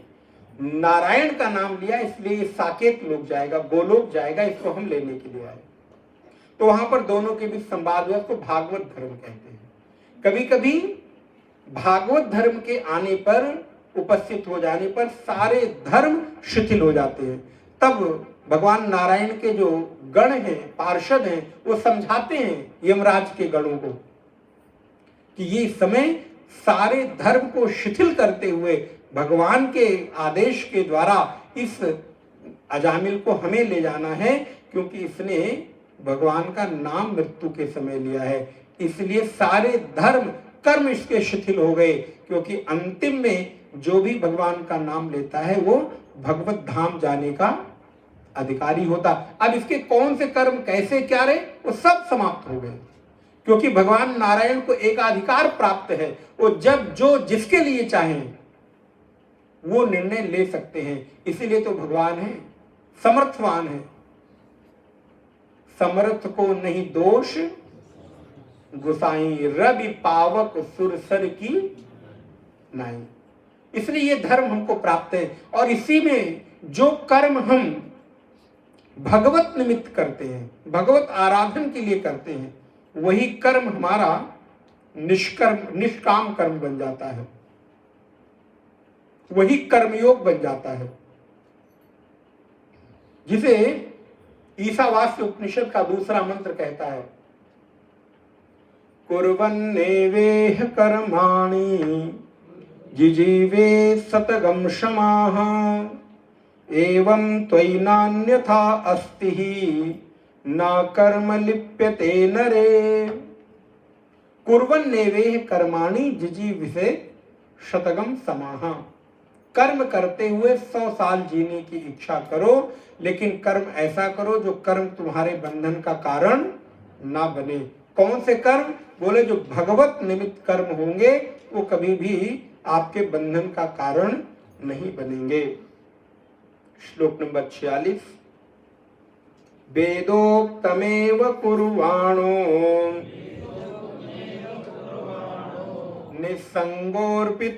नारायण का नाम लिया, इसलिए ये साकेत लोक जाएगा, गोलोक जाएगा, इसको हम लेने के लिए आए। तो वहां पर दोनों के बीच संवाद हुआ, उसको भागवत धर्म कहते हैं। कभी कभी भागवत धर्म के आने पर, उपस्थित हो जाने पर सारे धर्म शिथिल हो जाते हैं। तब भगवान नारायण के जो गण हैं, पार्षद हैं, वो समझाते हैं यमराज के गणों को कि ये समय सारे धर्म को शिथिल करते हुए भगवान के आदेश के द्वारा इस अजामिल को हमें ले जाना है, क्योंकि इसने भगवान का नाम मृत्यु के समय लिया है। इसलिए सारे धर्म कर्म इसके शिथिल हो गए, क्योंकि अंतिम में जो भी भगवान का नाम लेता है वो भगवत धाम जाने का अधिकारी होता। अब इसके कौन से कर्म कैसे क्या रहे, वो सब समाप्त हो गए, क्योंकि भगवान नारायण को एकाधिकार प्राप्त है। वो जब जो जिसके लिए चाहें वो निर्णय ले सकते हैं। इसीलिए तो भगवान है, समर्थवान है। समर्थ को नहीं दोष गुसाई, रवि पावक सुरसर की नाई। इसलिए ये धर्म हमको प्राप्त है। और इसी में जो कर्म हम भगवत निमित्त करते हैं, भगवत आराधन के लिए करते हैं, वही कर्म हमारा निष्काम कर्म बन जाता है, वही कर्मयोग बन जाता है, जिसे ईशावास्य उपनिषद का दूसरा मंत्र कहता है, कुर्वन्नेवेह कर्माणि जिजीवे सतगम क्षमाः एवं त्वयि नान्यथा अस्ति न कर्म लिप्यते नरे। कुर्वन्नेवेह कर्माणि जिजीविषे शतगम समाः। कर्म करते हुए 100 साल जीने की इच्छा करो, लेकिन कर्म ऐसा करो जो कर्म तुम्हारे बंधन का कारण ना बने। कौन से कर्म? बोले जो भगवत निमित्त कर्म होंगे वो कभी भी आपके बंधन का कारण नहीं बनेंगे। श्लोक नंबर 46। वेदोक्तमेव कुर्वाणो निस्संगोर्पितमीश्वरे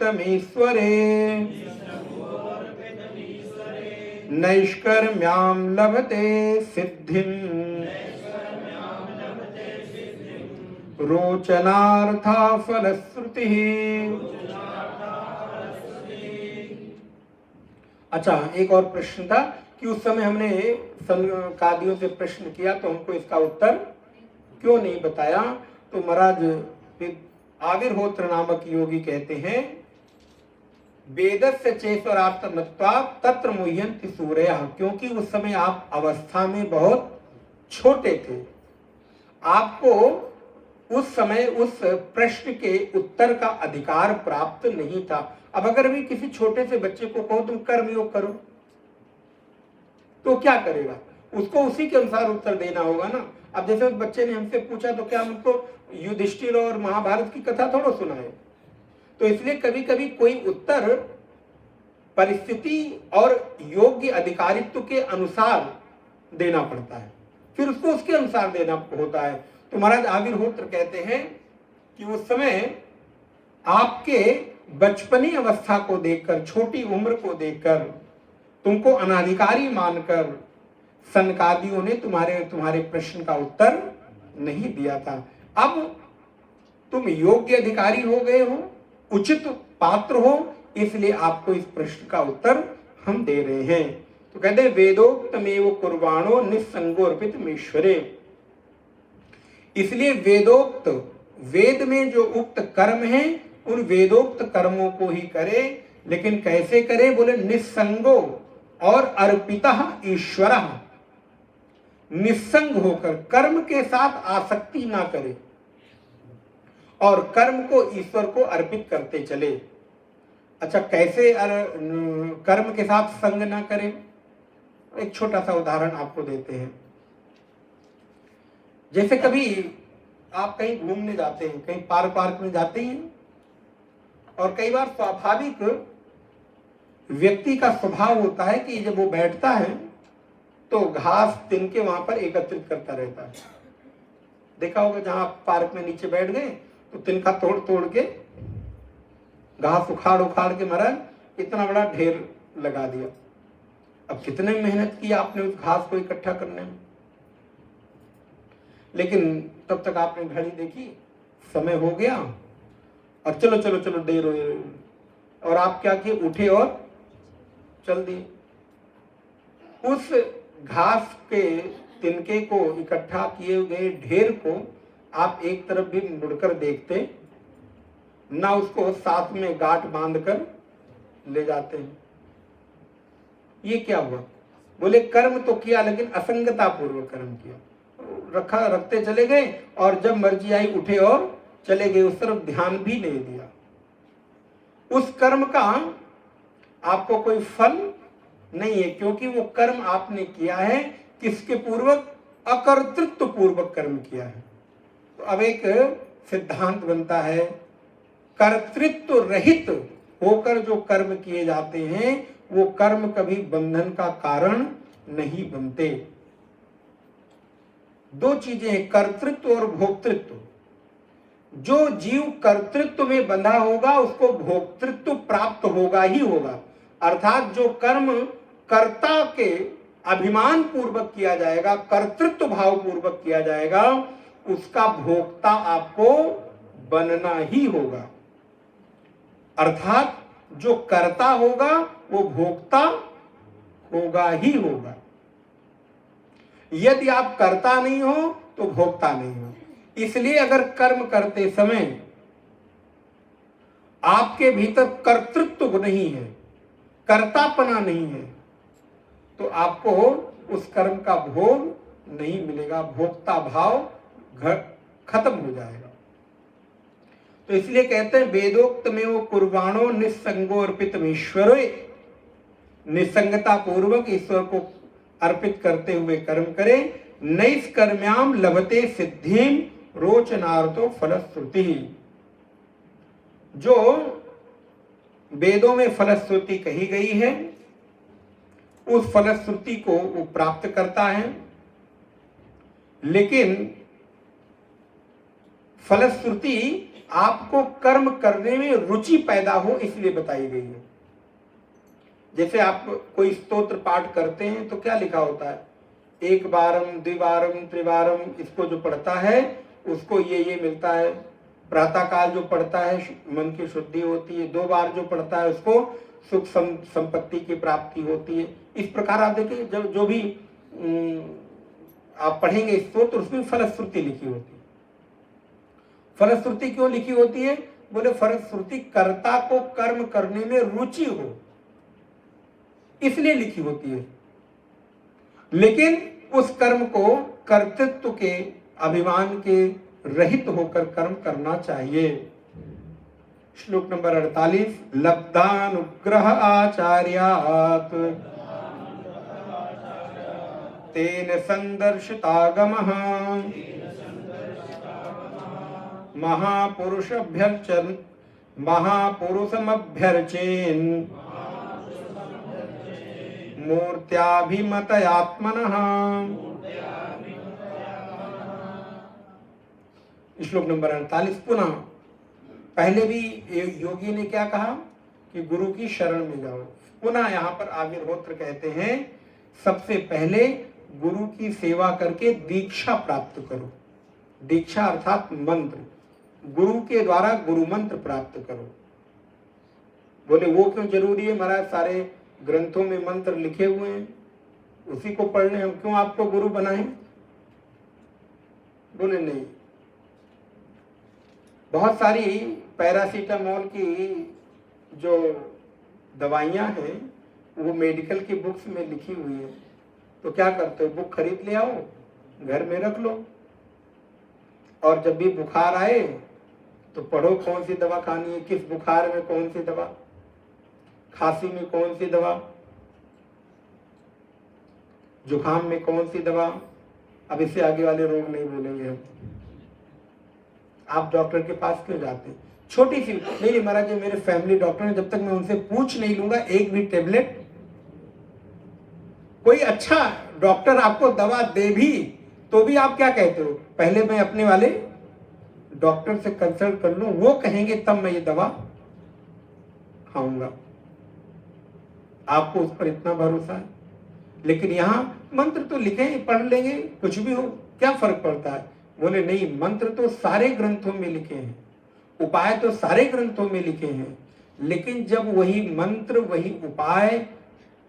नैष्कर्म्यां लभते सिद्धिं रोचनार्था फलश्रुतिः। अच्छा, एक और प्रश्न था कि उस समय हमने सनकादियों से प्रश्न किया तो हमको इसका उत्तर क्यों नहीं बताया। तो महाराज आविर्होत्र नामक योगी कहते हैं, वेदस्य चेश्वरार्थमत्वा तत्र मुह्यन्ति सूरयः। क्योंकि उस समय आप अवस्था में बहुत छोटे थे, आपको उस समय उस प्रश्न के उत्तर का अधिकार प्राप्त नहीं था। अब अगर भी किसी छोटे से बच्चे को कहो तुम कर्मयोग करो तो क्या करेगा? उसको उसी के अनुसार उत्तर देना होगा ना। अब जैसे उस बच्चे ने हमसे पूछा तो क्या हमको युधिष्ठिर और महाभारत की कथा थोड़ा सुनाए? तो इसलिए कभी कभी कोई उत्तर परिस्थिति और योग्य अधिकारित्व के अनुसार देना पड़ता है, फिर उसको उसके अनुसार देना होता है। तो महाराज आविर्होत्र कहते हैं कि उस समय आपके बचपनी अवस्था को देखकर, छोटी उम्र को देखकर, तुमको अनाधिकारी मानकर सनकादियों ने तुम्हारे प्रश्न का उत्तर नहीं दिया था। अब तुम योग्य अधिकारी हो गए हो, उचित पात्र हो, इसलिए आपको इस प्रश्न का उत्तर हम दे रहे हैं। तो कहते वेदोक्तमेव कुर्वाणो निस्संगोर्पितमीश्वरे। इसलिए वेदोक्त, वेद में जो उक्त कर्म है उन वेदोक्त कर्मों को ही करे, लेकिन कैसे करे? बोले निस्संगो और अर्पितः ईश्वरः। निस्संग होकर, कर्म के साथ आसक्ति ना करे और कर्म को ईश्वर को अर्पित करते चले। अच्छा, कैसे कर्म के साथ संग ना करें? एक छोटा सा उदाहरण आपको देते हैं। जैसे कभी आप कहीं घूमने जाते हैं, कहीं पार्क में जाते हैं, और कई बार स्वाभाविक व्यक्ति का स्वभाव होता है कि जब वो बैठता है तो घास तिनके वहां पर एकत्रित करता रहता है। देखा होगा जहां आप पार्क में नीचे बैठ गए तो तिनका तोड़ तोड़ के घास उखाड़ उखाड़ के महाराज इतना बड़ा ढेर लगा दिया। अब कितने मेहनत की आपने उस घास को इकट्ठा करने में, लेकिन तब तक आपने घड़ी देखी, समय हो गया और चलो चलो चलो देर हो गई, और आप क्या किए, उठे और चल दिए। उस घास के तिनके को इकट्ठा किए गए ढेर को आप एक तरफ भी मुड़कर देखते ना, उसको साथ में गांठ बांधकर ले जाते हैं। ये क्या हुआ? बोले कर्म तो किया लेकिन असंगता पूर्वक कर्म किया, रखते चले गए और जब मर्जी आई उठे और चले गए, उस तरफ ध्यान भी नहीं दिया। उस कर्म का आपको कोई फल नहीं है, क्योंकि वो कर्म आपने किया है किसके पूर्वक? अकर्तृत्व पूर्वक कर्म किया है। तो अब एक सिद्धांत बनता है, कर्तृत्व रहित होकर जो कर्म किए जाते हैं वो कर्म कभी बंधन का कारण नहीं बनते। दो चीजें हैं, कर्तृत्व और भोक्तृत्व। जो जीव कर्तृत्व में बंधा होगा उसको भोक्तृत्व प्राप्त होगा ही होगा। अर्थात जो कर्म कर्ता के अभिमान पूर्वक किया जाएगा, कर्तृत्व भाव पूर्वक किया जाएगा, उसका भोक्ता आपको बनना ही होगा। अर्थात जो कर्ता होगा वो भोक्ता होगा ही होगा। यदि आप कर्ता नहीं हो तो भोक्ता नहीं हो। इसलिए अगर कर्म करते समय आपके भीतर कर्तृत्व नहीं है, कर्तापना नहीं है, तो आपको उस कर्म का भोग नहीं मिलेगा, भोक्ता भाव खत्म हो जाएगा। तो इसलिए कहते हैं वेदोक्त में वो कुर्बाणो निस्संगो अर्पित ईश्वर, निसंगता पूर्वक ईश्वर को अर्पित करते हुए कर्म करे। नैष्कर्म्याम लभते सिद्धिम रोचनार्थो फलश्रुति। जो वेदों में फलश्रुति कही गई है उस फलश्रुति को वो प्राप्त करता है, लेकिन फलश्रुति आपको कर्म करने में रुचि पैदा हो इसलिए बताई गई है। जैसे आप कोई स्तोत्र पाठ करते हैं तो क्या लिखा होता है, एक बारम द्विवारम त्रिवारम, इसको जो पढ़ता है उसको ये मिलता है। प्रातः काल जो पढ़ता है मन की शुद्धि होती है, 2 बार जो पढ़ता है उसको सुख संपत्ति की प्राप्ति होती है। इस प्रकार आप देखिए जब जो भी आप पढ़ेंगे स्तोत्र उसमें फलश्रुति लिखी होती है। फलश्रुति क्यों लिखी होती है? बोले फलश्रुति कर्ता को कर्म करने में रुचि हो इसलिए लिखी होती है, लेकिन उस कर्म को कर्तृत्व के अभिमान के रहित होकर कर्म करना चाहिए। श्लोक नंबर 48, लब्धानुग्रह आचार्यात् तेन संदर्शितागमः महापुरुषमभ्यर्चेन् मूर्त्याभिमतयात्मनः। श्लोक नंबर 48 पुनः, पहले भी योगी ने क्या कहा कि गुरु की शरण में जाओ। पुनः यहाँ पर आविर्होत्र कहते हैं सबसे पहले गुरु की सेवा करके दीक्षा प्राप्त करो। दीक्षा अर्थात मंत्र, गुरु के द्वारा गुरु मंत्र प्राप्त करो। बोले वो क्यों जरूरी है महाराज? सारे ग्रंथों में मंत्र लिखे हुए हैं, उसी को पढ़ने हम क्यों आपको गुरु बनाएं? बोले नहीं, बहुत सारी पैरासीटामोल की जो दवाइयां हैं वो मेडिकल की बुक्स में लिखी हुई है, तो क्या करते हो, बुक खरीद ले आओ, घर में रख लो, और जब भी बुखार आए तो पढ़ो कौन सी दवा खानी है, किस बुखार में कौन सी दवा, खांसी में कौन सी दवा, जुकाम में कौन सी दवा। अब इससे आगे वाले रोग नहीं बोलेंगे हम। आप डॉक्टर के पास क्यों जाते हैं? छोटी सी, नहीं महाराज जी मेरे फैमिली डॉक्टर हैं, जब तक मैं उनसे पूछ नहीं लूंगा एक भी टेबलेट, कोई अच्छा डॉक्टर आपको दवा दे भी तो भी आप क्या कहते हो, पहले मैं अपने वाले डॉक्टर से कंसल्ट कर लूं, वो कहेंगे तब मैं ये दवा खाऊंगा। आपको उस पर इतना भरोसा है। लेकिन यहां मंत्र तो लिखे हैं, पढ़ लेंगे कुछ भी हो, क्या फर्क पड़ता है। बोले नहीं, मंत्र तो सारे ग्रंथों में लिखे हैं, उपाय तो सारे ग्रंथों में लिखे हैं, लेकिन जब वही मंत्र, वही उपाय,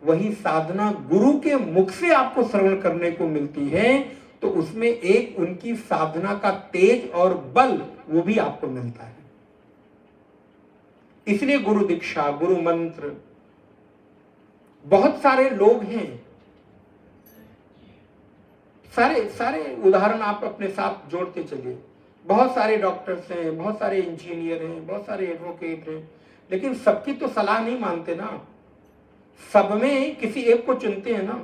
वही साधना गुरु के मुख से आपको श्रवण करने को मिलती है तो उसमें एक उनकी साधना का तेज और बल वो भी आपको मिलता है। इसलिए गुरु दीक्षा, गुरु मंत्र, बहुत सारे लोग हैं, सारे सारे उदाहरण आप अपने साथ जोड़ते चलिए। बहुत सारे डॉक्टर्स हैं, बहुत सारे इंजीनियर हैं, बहुत सारे एडवोकेट हैं, लेकिन सबकी तो सलाह नहीं मानते ना, सब में किसी एक को चुनते हैं ना।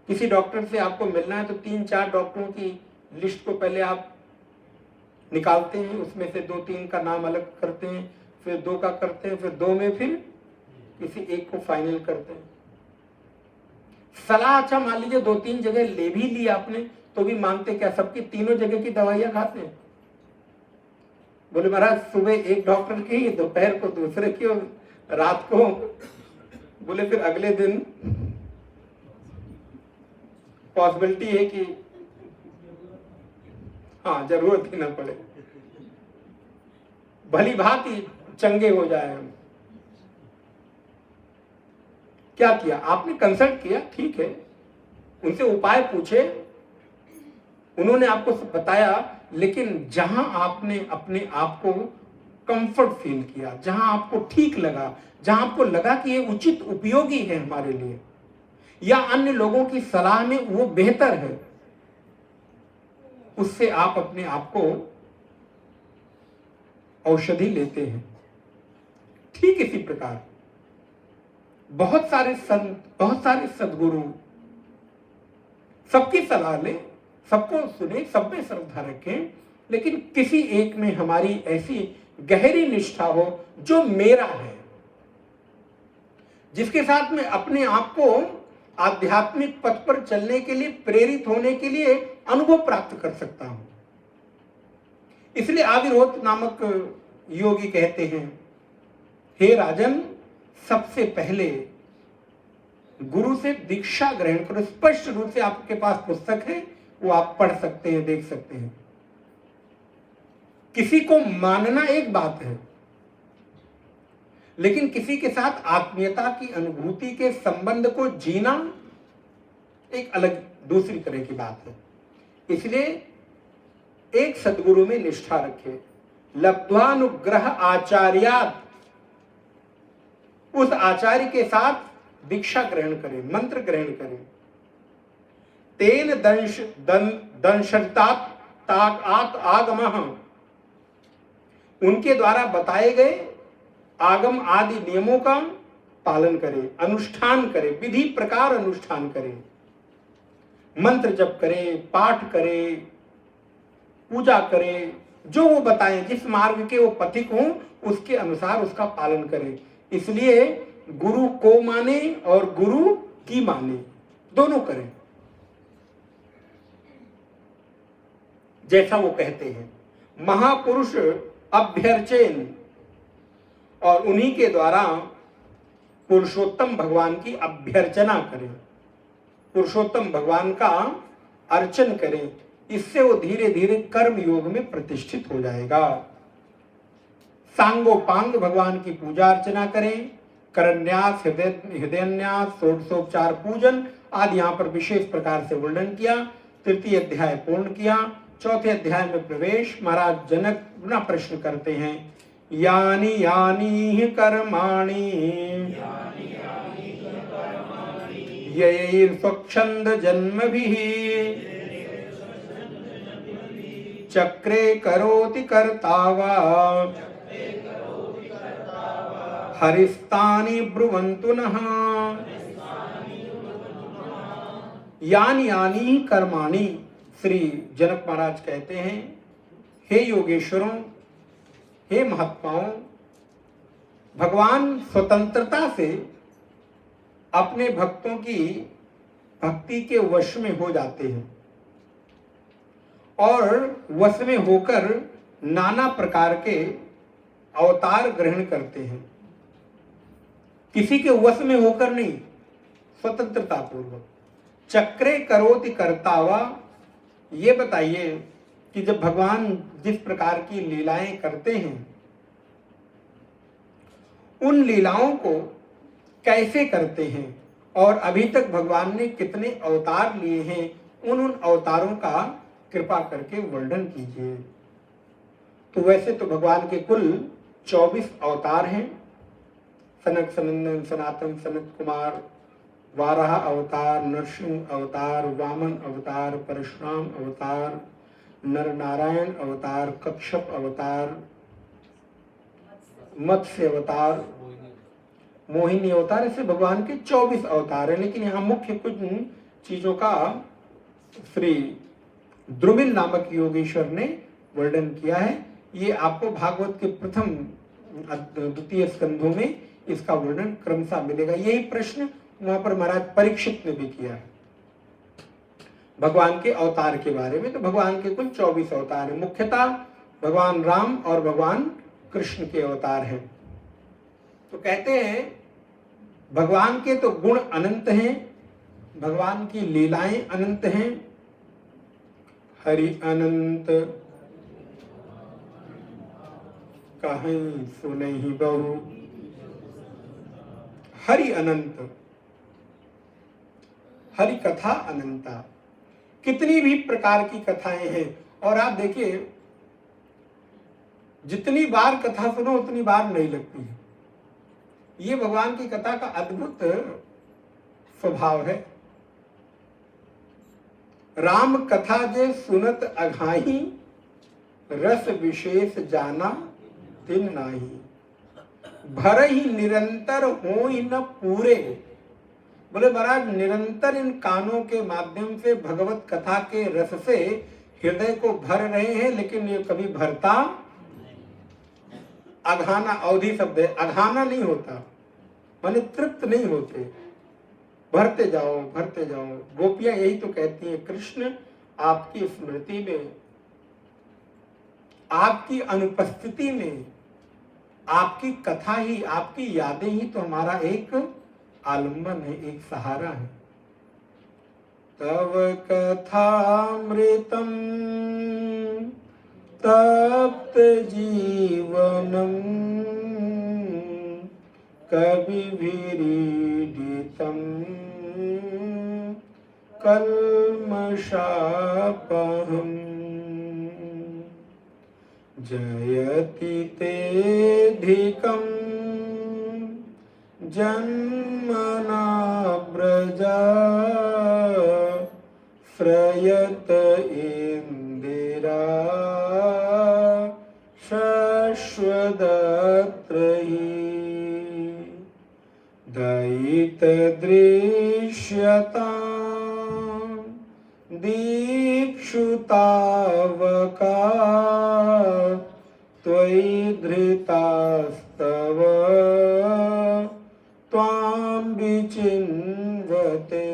किसी डॉक्टर से आपको मिलना है तो 3-4 डॉक्टरों की लिस्ट को पहले आप निकालते हैं, उसमें से 2-3 का नाम अलग करते हैं, फिर 2 का करते हैं, फिर 2 में फिर किसी एक को फाइनल करते हैं। सलाह अच्छा मान लीजिए 2-3 जगह ले भी ली आपने तो भी मानते क्या, सबकी तीनों जगह की दवाइयां खाते हैं। बोले महाराज सुबह एक डॉक्टर की, दोपहर को दूसरे की और रात को, बोले फिर अगले दिन पॉसिबिलिटी है कि हाँ जरूरत ही ना पड़े, भली भांति चंगे हो जाए हम। क्या किया आपने, कंसल्ट किया, ठीक है, उनसे उपाय पूछे, उन्होंने आपको बताया, लेकिन जहां आपने अपने आप को कंफर्ट फील किया, जहां आपको ठीक लगा, जहां आपको लगा कि ये उचित उपयोगी है हमारे लिए या अन्य लोगों की सलाह में वो बेहतर है, उससे आप अपने आप को औषधि लेते हैं। ठीक इसी प्रकार बहुत सारे संत, बहुत सारे सद्गुरु, सबकी सलाह लें, सबको सुने, सब में श्रद्धा रखें, लेकिन किसी एक में हमारी ऐसी गहरी निष्ठा हो जो मेरा है, जिसके साथ में अपने आप को आध्यात्मिक पथ पर चलने के लिए, प्रेरित होने के लिए अनुभव प्राप्त कर सकता हूं। इसलिए आविर्होत नामक योगी कहते हैं, हे राजन, सबसे पहले गुरु से दीक्षा ग्रहण करो। स्पष्ट रूप से आपके पास पुस्तक है, वो आप पढ़ सकते हैं, देख सकते हैं। किसी को मानना एक बात है, लेकिन किसी के साथ आत्मीयता की अनुभूति के संबंध को जीना एक अलग दूसरी तरह की बात है। इसलिए एक सद्गुरु में निष्ठा रखे, लब्ध्वानुग्रह आचार्यात्, उस आचार्य के साथ दीक्षा ग्रहण करें, मंत्र ग्रहण करें। तेन दंशतात् आगमः, उनके द्वारा बताए गए आगम आदि नियमों का पालन करें, अनुष्ठान करें, विधि प्रकार अनुष्ठान करें, मंत्र जप करें, पाठ करें, पूजा करें, जो वो बताएं, जिस मार्ग के वो पथिक हों उसके अनुसार उसका पालन करें। इसलिए गुरु को माने और गुरु की माने, दोनों करें जैसा वो कहते हैं। महापुरुष अभ्यर्चेन, और उन्हीं के द्वारा पुरुषोत्तम भगवान की अभ्यर्चना करें, पुरुषोत्तम भगवान का अर्चन करें, इससे वो धीरे धीरे कर्म योग में प्रतिष्ठित हो जाएगा। सांगोपांग भगवान की पूजा अर्चना करें, करन्यास, हृदयन्यास, षोडशोपचार पूजन आदि यहाँ पर विशेष प्रकार से वर्णन किया। तृतीय अध्याय पूर्ण किया। चौथे अध्याय में प्रवेश। महाराज जनक पुनः प्रश्न करते हैं, यानी यानी कर्माणि यैर्स्वच्छन्द जन्मभिः चक्रे करोति कर्ता वा हरिस्तानि ब्रुवन्तु नः। यानी यानी कर्माणि, श्री जनक महाराज कहते हैं, हे योगेश्वरों, हे महात्माओं, भगवान स्वतंत्रता से अपने भक्तों की भक्ति के वश में हो जाते हैं और वश में होकर नाना प्रकार के अवतार ग्रहण करते हैं। किसी के वश में होकर नहीं, स्वतंत्रता पूर्वक। चक्रे करोति कर्तावा, ये बताइए कि जब भगवान जिस प्रकार की लीलाएं करते हैं, उन लीलाओं को कैसे करते हैं और अभी तक भगवान ने कितने अवतार लिए हैं, उन अवतारों का कृपा करके वर्णन कीजिए। तो वैसे तो भगवान के कुल 24 अवतार हैं। सनक सनंदन सनातन सनत कुमार, वाराह अवतार, नरसिंह अवतार, वामन अवतार, परशुराम अवतार, नर नारायण अवतार, कच्छप अवतार, मत्स्य अवतार, मोहिनी अवतार। ऐसे भगवान के 24 अवतार हैं। लेकिन यहाँ मुख्य कुछ चीजों का श्री द्रुमिल नामक योगेश्वर ने वर्णन किया है। ये आपको भागवत के प्रथम द्वितीय स्कंधों में इसका वर्णन क्रमशः मिलेगा। यही प्रश्न वहां पर महाराज परीक्षित ने भी किया है भगवान के अवतार के बारे में। तो भगवान के कुल 24 अवतार हैं। मुख्यतः भगवान राम और भगवान कृष्ण के अवतार हैं। तो कहते हैं भगवान के तो गुण अनंत हैं, भगवान की लीलाएं अनंत हैं। हरि अनंत कहीं सुनहि बहु, हरि अनंत, हरि कथा अनंता। कितनी भी प्रकार की कथाएं हैं। और आप देखिए, जितनी बार कथा सुनो उतनी बार नहीं लगती है। ये भगवान की कथा का अद्भुत स्वभाव है। राम कथा जे सुनत अघाही, रस विशेष जाना तिन नाही। भर ही निरंतर हो न पूरे। बोले महाराज, निरंतर इन कानों के माध्यम से भगवत कथा के रस से हृदय को भर रहे हैं, लेकिन ये कभी भरता। अघाना अवधि शब्द है, अघाना नहीं होता, माने तृप्त नहीं होते। भरते जाओ भरते जाओ। गोपियां यही तो कहती हैं, कृष्ण आपकी स्मृति में, आपकी अनुपस्थिति में, आपकी कथा ही, आपकी यादें ही तो हमारा एक आलम्बन है, एक सहारा है। तव कथामृतम तप्त जीवनम, कविभिरीडितम कल्मषापहम्। जयति तेऽधिकं जन्मना व्रजा, श्रयत इंदिरा शश्वदत्रहि। दयित दृश्यता दीक्षुतावका, त्वयि धृतास्तव त्वां विचिन्वते।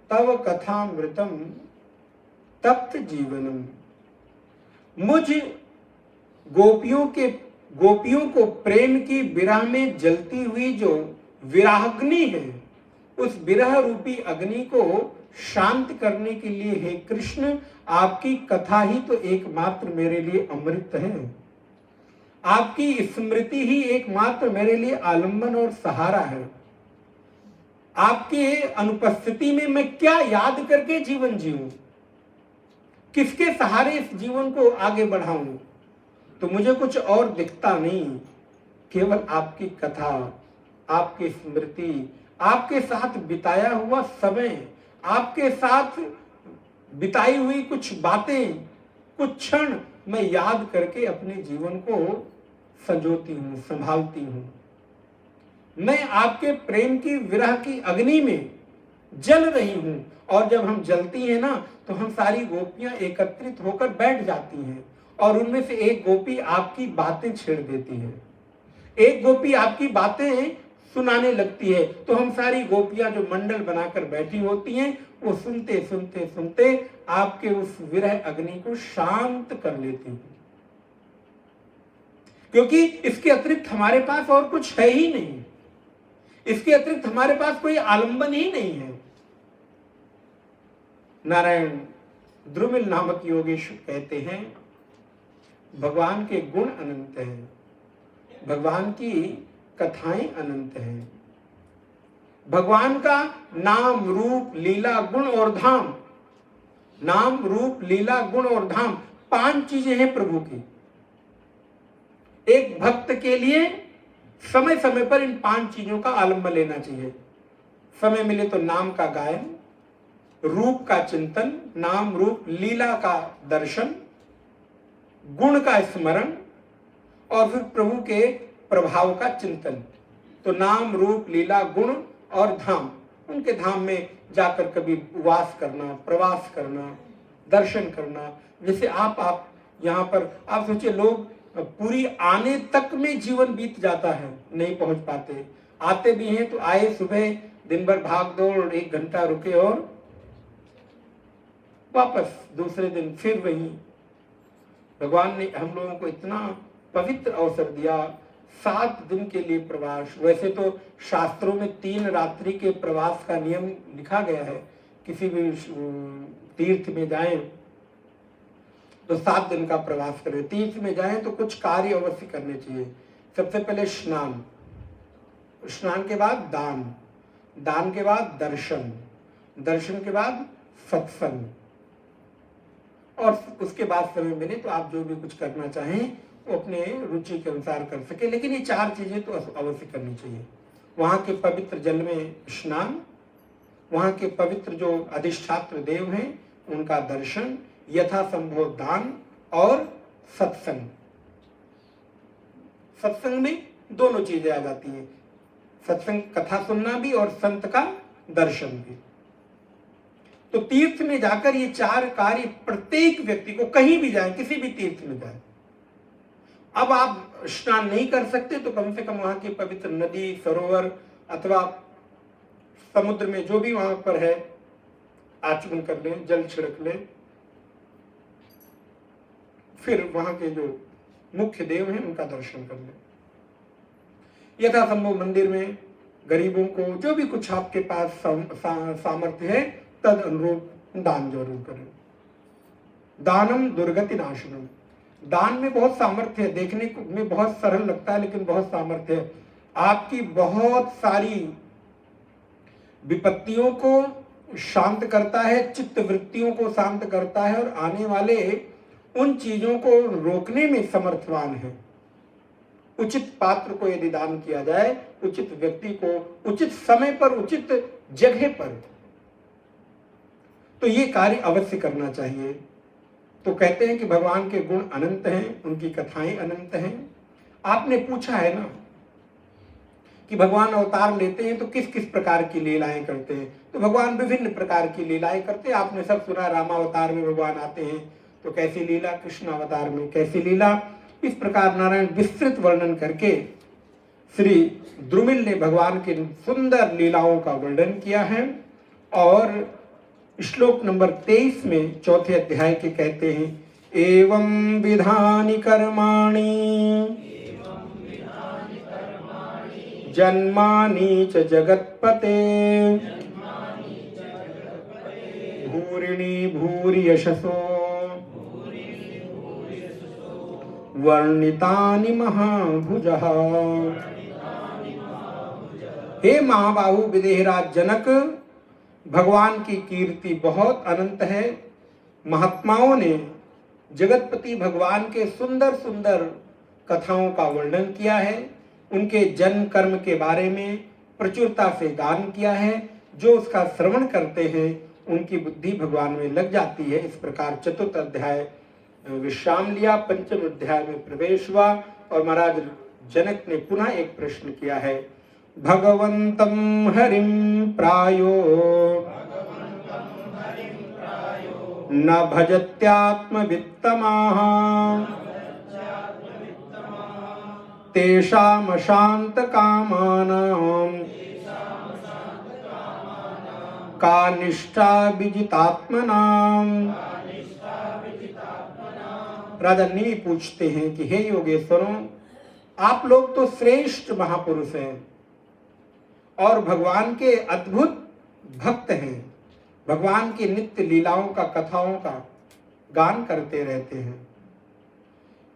तव कथामृतम तप्त जीवनम। मुझ गोपियों को प्रेम की विरह में जलती हुई जो विराहाग्नि है, उस विरह रूपी अग्नि को शांत करने के लिए हे कृष्ण, आपकी कथा ही तो एकमात्र मेरे लिए अमृत है। आपकी स्मृति ही एकमात्र मेरे लिए आलंबन और सहारा है। आपकी अनुपस्थिति में मैं क्या याद करके जीवन जीऊं, किसके सहारे इस जीवन को आगे बढ़ाऊं। तो मुझे कुछ और दिखता नहीं, केवल आपकी कथा, आपकी स्मृति, आपके साथ बिताया हुआ समय, आपके साथ बिताई हुई कुछ बातें, कुछ क्षण मैं याद करके अपने जीवन को संजोती हूं, संभालती हूं। मैं आपके प्रेम की विरह की अग्नि में जल रही हूं। और जब हम जलती हैं ना, तो हम सारी गोपियां एकत्रित होकर बैठ जाती हैं और उनमें से एक गोपी आपकी बातें छेड़ देती है, एक गोपी आपकी बातें सुनाने लगती है, तो हम सारी गोपियां जो मंडल बनाकर बैठी होती हैं वो सुनते सुनते सुनते आपके उस विरह अग्नि को शांत कर लेती हैं, क्योंकि इसके अतिरिक्त हमारे पास और कुछ है ही नहीं, इसके अतिरिक्त हमारे पास कोई आलंबन ही नहीं है। नारायण द्रुमिल नामक योगेश कहते हैं भगवान के गुण अनंत हैं, भगवान की कथाएं अनंत हैं, भगवान का नाम रूप लीला गुण और धाम, नाम रूप लीला गुण और धाम 5 चीजें हैं प्रभु की। एक भक्त के लिए समय समय पर इन 5 चीजों का आलंबन लेना चाहिए। समय मिले तो नाम का गायन, रूप का चिंतन, नाम रूप लीला का दर्शन, गुण का स्मरण और फिर प्रभु के प्रभाव का चिंतन। तो नाम रूप लीला गुण और धाम, उनके धाम में जाकर कभी वास करना, प्रवास करना, दर्शन करना। जैसे आप यहाँ पर आप सोचिए, लोग पूरी आने तक में जीवन बीत जाता है, नहीं पहुंच पाते, आते भी हैं तो आए सुबह, दिन भर भाग दौड़, 1 घंटा रुके और वापस दूसरे दिन फिर वही। भगवान ने हम लोगों को इतना पवित्र अवसर दिया, 7 दिन के लिए प्रवास। वैसे तो शास्त्रों में 3 रात्रि के प्रवास का नियम लिखा गया है, किसी भी तीर्थ में जाएं तो 7 दिन का प्रवास करें। तीर्थ में जाएं तो कुछ कार्य अवश्य करने चाहिए। सबसे पहले स्नान, स्नान के बाद दान, दान के बाद दर्शन, दर्शन के बाद सत्संग, और उसके बाद समय मिले तो आप जो भी कुछ करना चाहें वो अपने रुचि के अनुसार कर सके। लेकिन ये 4 चीजें तो अवश्य करनी चाहिए। वहां के पवित्र जल में स्नान, वहां के पवित्र जो अधिष्ठात्र देव हैं उनका दर्शन, यथासंभव दान और सत्संग। सत्संग में दोनों चीजें आ जाती हैं, सत्संग कथा सुनना भी और संत का दर्शन भी। तो तीर्थ में जाकर ये 4 कार्य प्रत्येक व्यक्ति को, कहीं भी जाए, किसी भी तीर्थ में जाए। अब आप स्नान नहीं कर सकते तो कम से कम वहां की पवित्र नदी, सरोवर अथवा समुद्र में जो भी वहां पर है आचमन कर लें, जल छिड़क लें। फिर वहां के जो मुख्य देव हैं उनका दर्शन कर लें। यथासंभव मंदिर में गरीबों को जो भी कुछ आपके पास सामर्थ्य है तद अनुरूप दान जरूर करें। दानम दुर्गति नाशनम, दान में बहुत सामर्थ्य है, देखने में बहुत सरल लगता है लेकिन बहुत सामर्थ्य है। आपकी बहुत सारी विपत्तियों को शांत करता है, चित्त वृत्तियों को शांत करता है और आने वाले उन चीजों को रोकने में समर्थवान है। उचित पात्र को यदि दान किया जाए, उचित व्यक्ति को उचित समय पर, उचित जगह पर, तो ये कार्य अवश्य करना चाहिए। तो कहते हैं कि भगवान के गुण अनंत हैं, उनकी कथाएं अनंत हैं। आपने पूछा है ना कि भगवान अवतार लेते हैं तो किस किस प्रकार की लीलाएं करते हैं। तो भगवान विभिन्न प्रकार की लीलाएं करते हैं। आपने सब सुना, रामावतार में भगवान आते हैं तो कैसी लीला, कृष्ण अवतार में कैसी लीला। इस प्रकार नारायण विस्तृत वर्णन करके श्री द्रुमिल ने भगवान के सुंदर लीलाओं का वर्णन किया है। और श्लोक नंबर 23 में 4थे अध्याय के कहते हैं, एवं विधानि कर्माणि जन्मानि च जगत्पते भूरिणि भूरि यशसो वर्णितानि महाभुजः। हे महाबाहु विदेहराज जनक, भगवान की कीर्ति बहुत अनंत है। महात्माओं ने जगतपति भगवान के सुंदर सुंदर कथाओं का वर्णन किया है, उनके जन्म कर्म के बारे में प्रचुरता से गान किया है। जो उसका श्रवण करते हैं उनकी बुद्धि भगवान में लग जाती है। इस प्रकार 4th अध्याय विश्राम लिया, 5वें अध्याय में प्रवेश हुआ और महाराज जनक ने पुनः एक प्रश्न किया है। भगवंतम हरिम प्रायो न भजत्यात्मवित्तमाः तेषाम् शान्तकामानाम् का निष्ठा विजितात्मनाम्। राजा नीमि पूछते हैं कि हे योगेश्वरों, आप लोग तो श्रेष्ठ महापुरुष हैं और भगवान के अद्भुत भक्त हैं, भगवान की नित्य लीलाओं का, कथाओं का गान करते रहते हैं।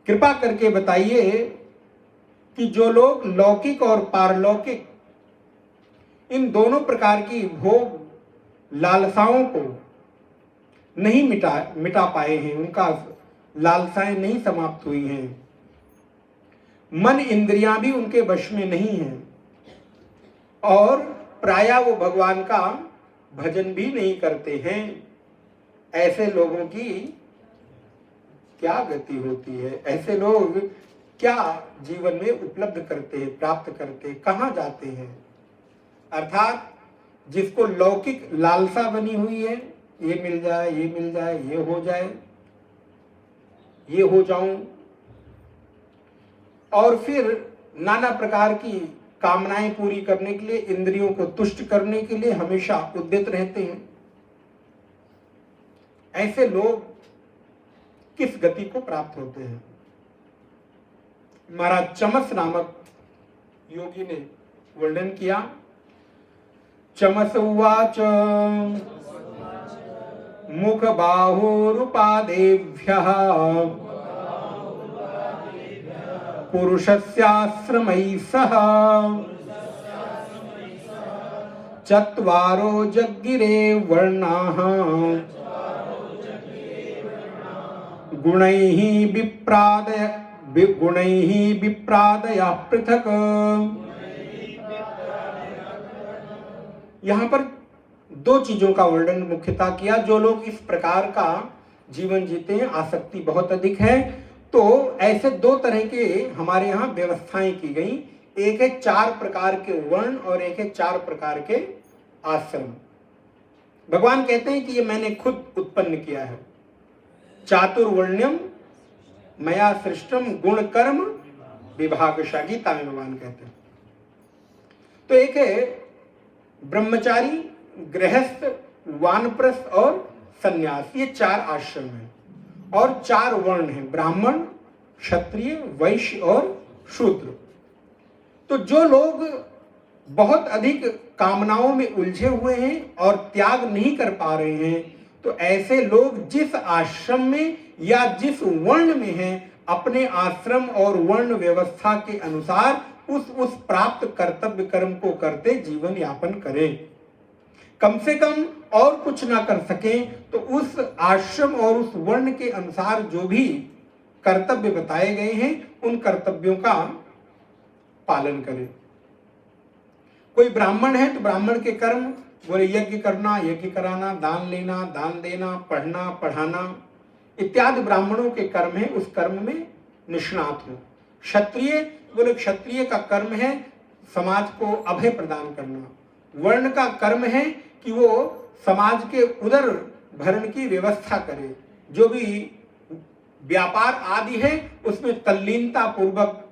कृपा करके बताइए कि जो लोग लौकिक और पारलौकिक इन दोनों प्रकार की भोग लालसाओं को नहीं मिटा पाए हैं, उनका लालसाएं नहीं समाप्त हुई हैं, मन इंद्रियां भी उनके वश में नहीं हैं और प्रायः वो भगवान का भजन भी नहीं करते हैं, ऐसे लोगों की क्या गति होती है? ऐसे लोग क्या जीवन में उपलब्ध करते हैं, प्राप्त करते, कहाँ जाते हैं? अर्थात जिसको लौकिक लालसा बनी हुई है, ये मिल जाए, ये मिल जाए, ये हो जाए, ये हो जाऊं, और फिर नाना प्रकार की कामनाएं पूरी करने के लिए, इंद्रियों को तुष्ट करने के लिए हमेशा उद्यत रहते हैं, ऐसे लोग किस गति को प्राप्त होते हैं? महाराज चमस नामक योगी ने वर्णन किया। चमस उवाच मुख बाहुरुपादेभ्यः पुरुषस्याश्रमैः सह चत्वारो जग्गिरे वर्णाः गुणैः विप्रादयः पृथक्। यहाँ पर दो चीजों का वर्णन मुख्यतः किया। जो लोग इस प्रकार का जीवन जीते हैं, आसक्ति बहुत अधिक है, तो ऐसे दो तरह के हमारे यहाँ व्यवस्थाएं की गई। एक है 4 प्रकार के वर्ण और एक है 4 प्रकार के आश्रम। भगवान कहते हैं कि ये मैंने खुद उत्पन्न किया है। चातुर्वर्ण्यम मया सृष्टम गुण कर्म विभागशः, गीता में भगवान कहते हैं। तो एक है ब्रह्मचारी, गृहस्थ, वानप्रस्थ और सन्यास, ये 4 आश्रम हैं और 4 वर्ण हैं, ब्राह्मण, क्षत्रिय, वैश्य और शूद्र। तो जो लोग बहुत अधिक कामनाओं में उलझे हुए हैं और त्याग नहीं कर पा रहे हैं, तो ऐसे लोग जिस आश्रम में या जिस वर्ण में हैं, अपने आश्रम और वर्ण व्यवस्था के अनुसार उस प्राप्त कर्तव्य कर्म को करते जीवन यापन करें। कम से कम और कुछ ना कर सकें तो उस आश्रम और उस वर्ण के अनुसार जो भी कर्तव्य बताए गए हैं, उन कर्तव्यों का पालन करें। कोई ब्राह्मण है तो ब्राह्मण के कर्म बोले यज्ञ करना, यज्ञ कराना, दान लेना, दान देना, पढ़ना, पढ़ाना इत्यादि ब्राह्मणों के कर्म है, उस कर्म में निष्णात हो। क्षत्रिय बोले क्षत्रिय का कर्म है समाज को अभय प्रदान करना। वर्ण का कर्म है कि वो समाज के उदर भरण की व्यवस्था करे, जो भी व्यापार आदि है उसमें तल्लीनता पूर्वक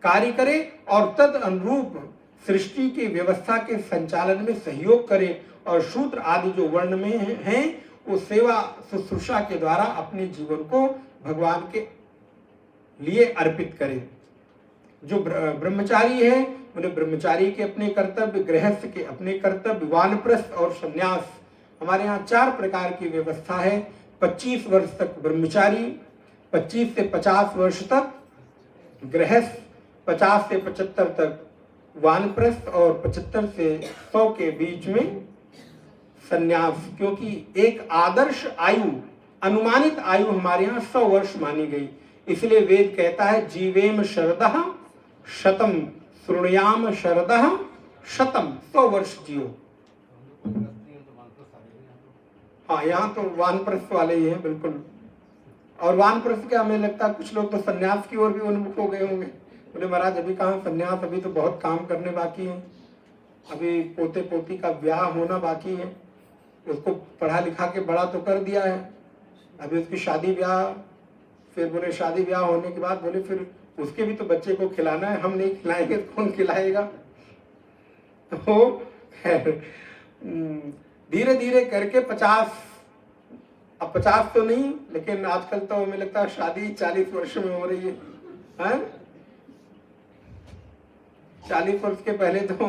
कार्य करे और तद अनुरूप सृष्टि की व्यवस्था के संचालन में सहयोग करे। और शूद्र आदि जो वर्ण में हैं वो सेवा शुश्रूषा के द्वारा अपने जीवन को भगवान के लिए अर्पित करे। जो ब्रह्मचारी है बोले ब्रह्मचारी के अपने कर्तव्य, गृहस्थ के अपने कर्तव्य, वानप्रस्थ और संन्यास। हमारे यहाँ 4 प्रकार की व्यवस्था है। 25 वर्ष तक ब्रह्मचारी, 25 से 50 वर्ष तक गृहस्थ, 50 से 75 तक वानप्रस्थ और 75 से 100 के बीच में संन्यास। क्योंकि एक आदर्श आयु, अनुमानित आयु हमारे यहाँ 100 वर्ष मानी गई। इसलिए वेद कहता है जीवेम शरदः शतम शृणुयाम शरदः शतम, 100 वर्ष जियो। हाँ, यहाँ तो वानप्रस्थ वाले ही हैं बिल्कुल। और वानप्रस्थ क्या, हमें लगता है कुछ लोग तो सन्यास की ओर भी उन्मुख हो गए होंगे। बोले महाराज अभी कहाँ सन्यास, अभी तो बहुत काम करने बाकी है, अभी पोते पोती का ब्याह होना बाकी है, उसको पढ़ा लिखा के बड़ा तो कर दिया है, अभी उसकी शादी ब्याह, फिर बोले शादी ब्याह होने के बाद बोले फिर उसके भी तो बच्चे को खिलाना है, हम नहीं खिलाएंगे तो कौन खिलाएगा। तो धीरे धीरे करके 50, अब 50 तो नहीं, लेकिन आजकल तो हमें लगता है शादी 40 वर्ष में हो रही है। 40 वर्ष के पहले तो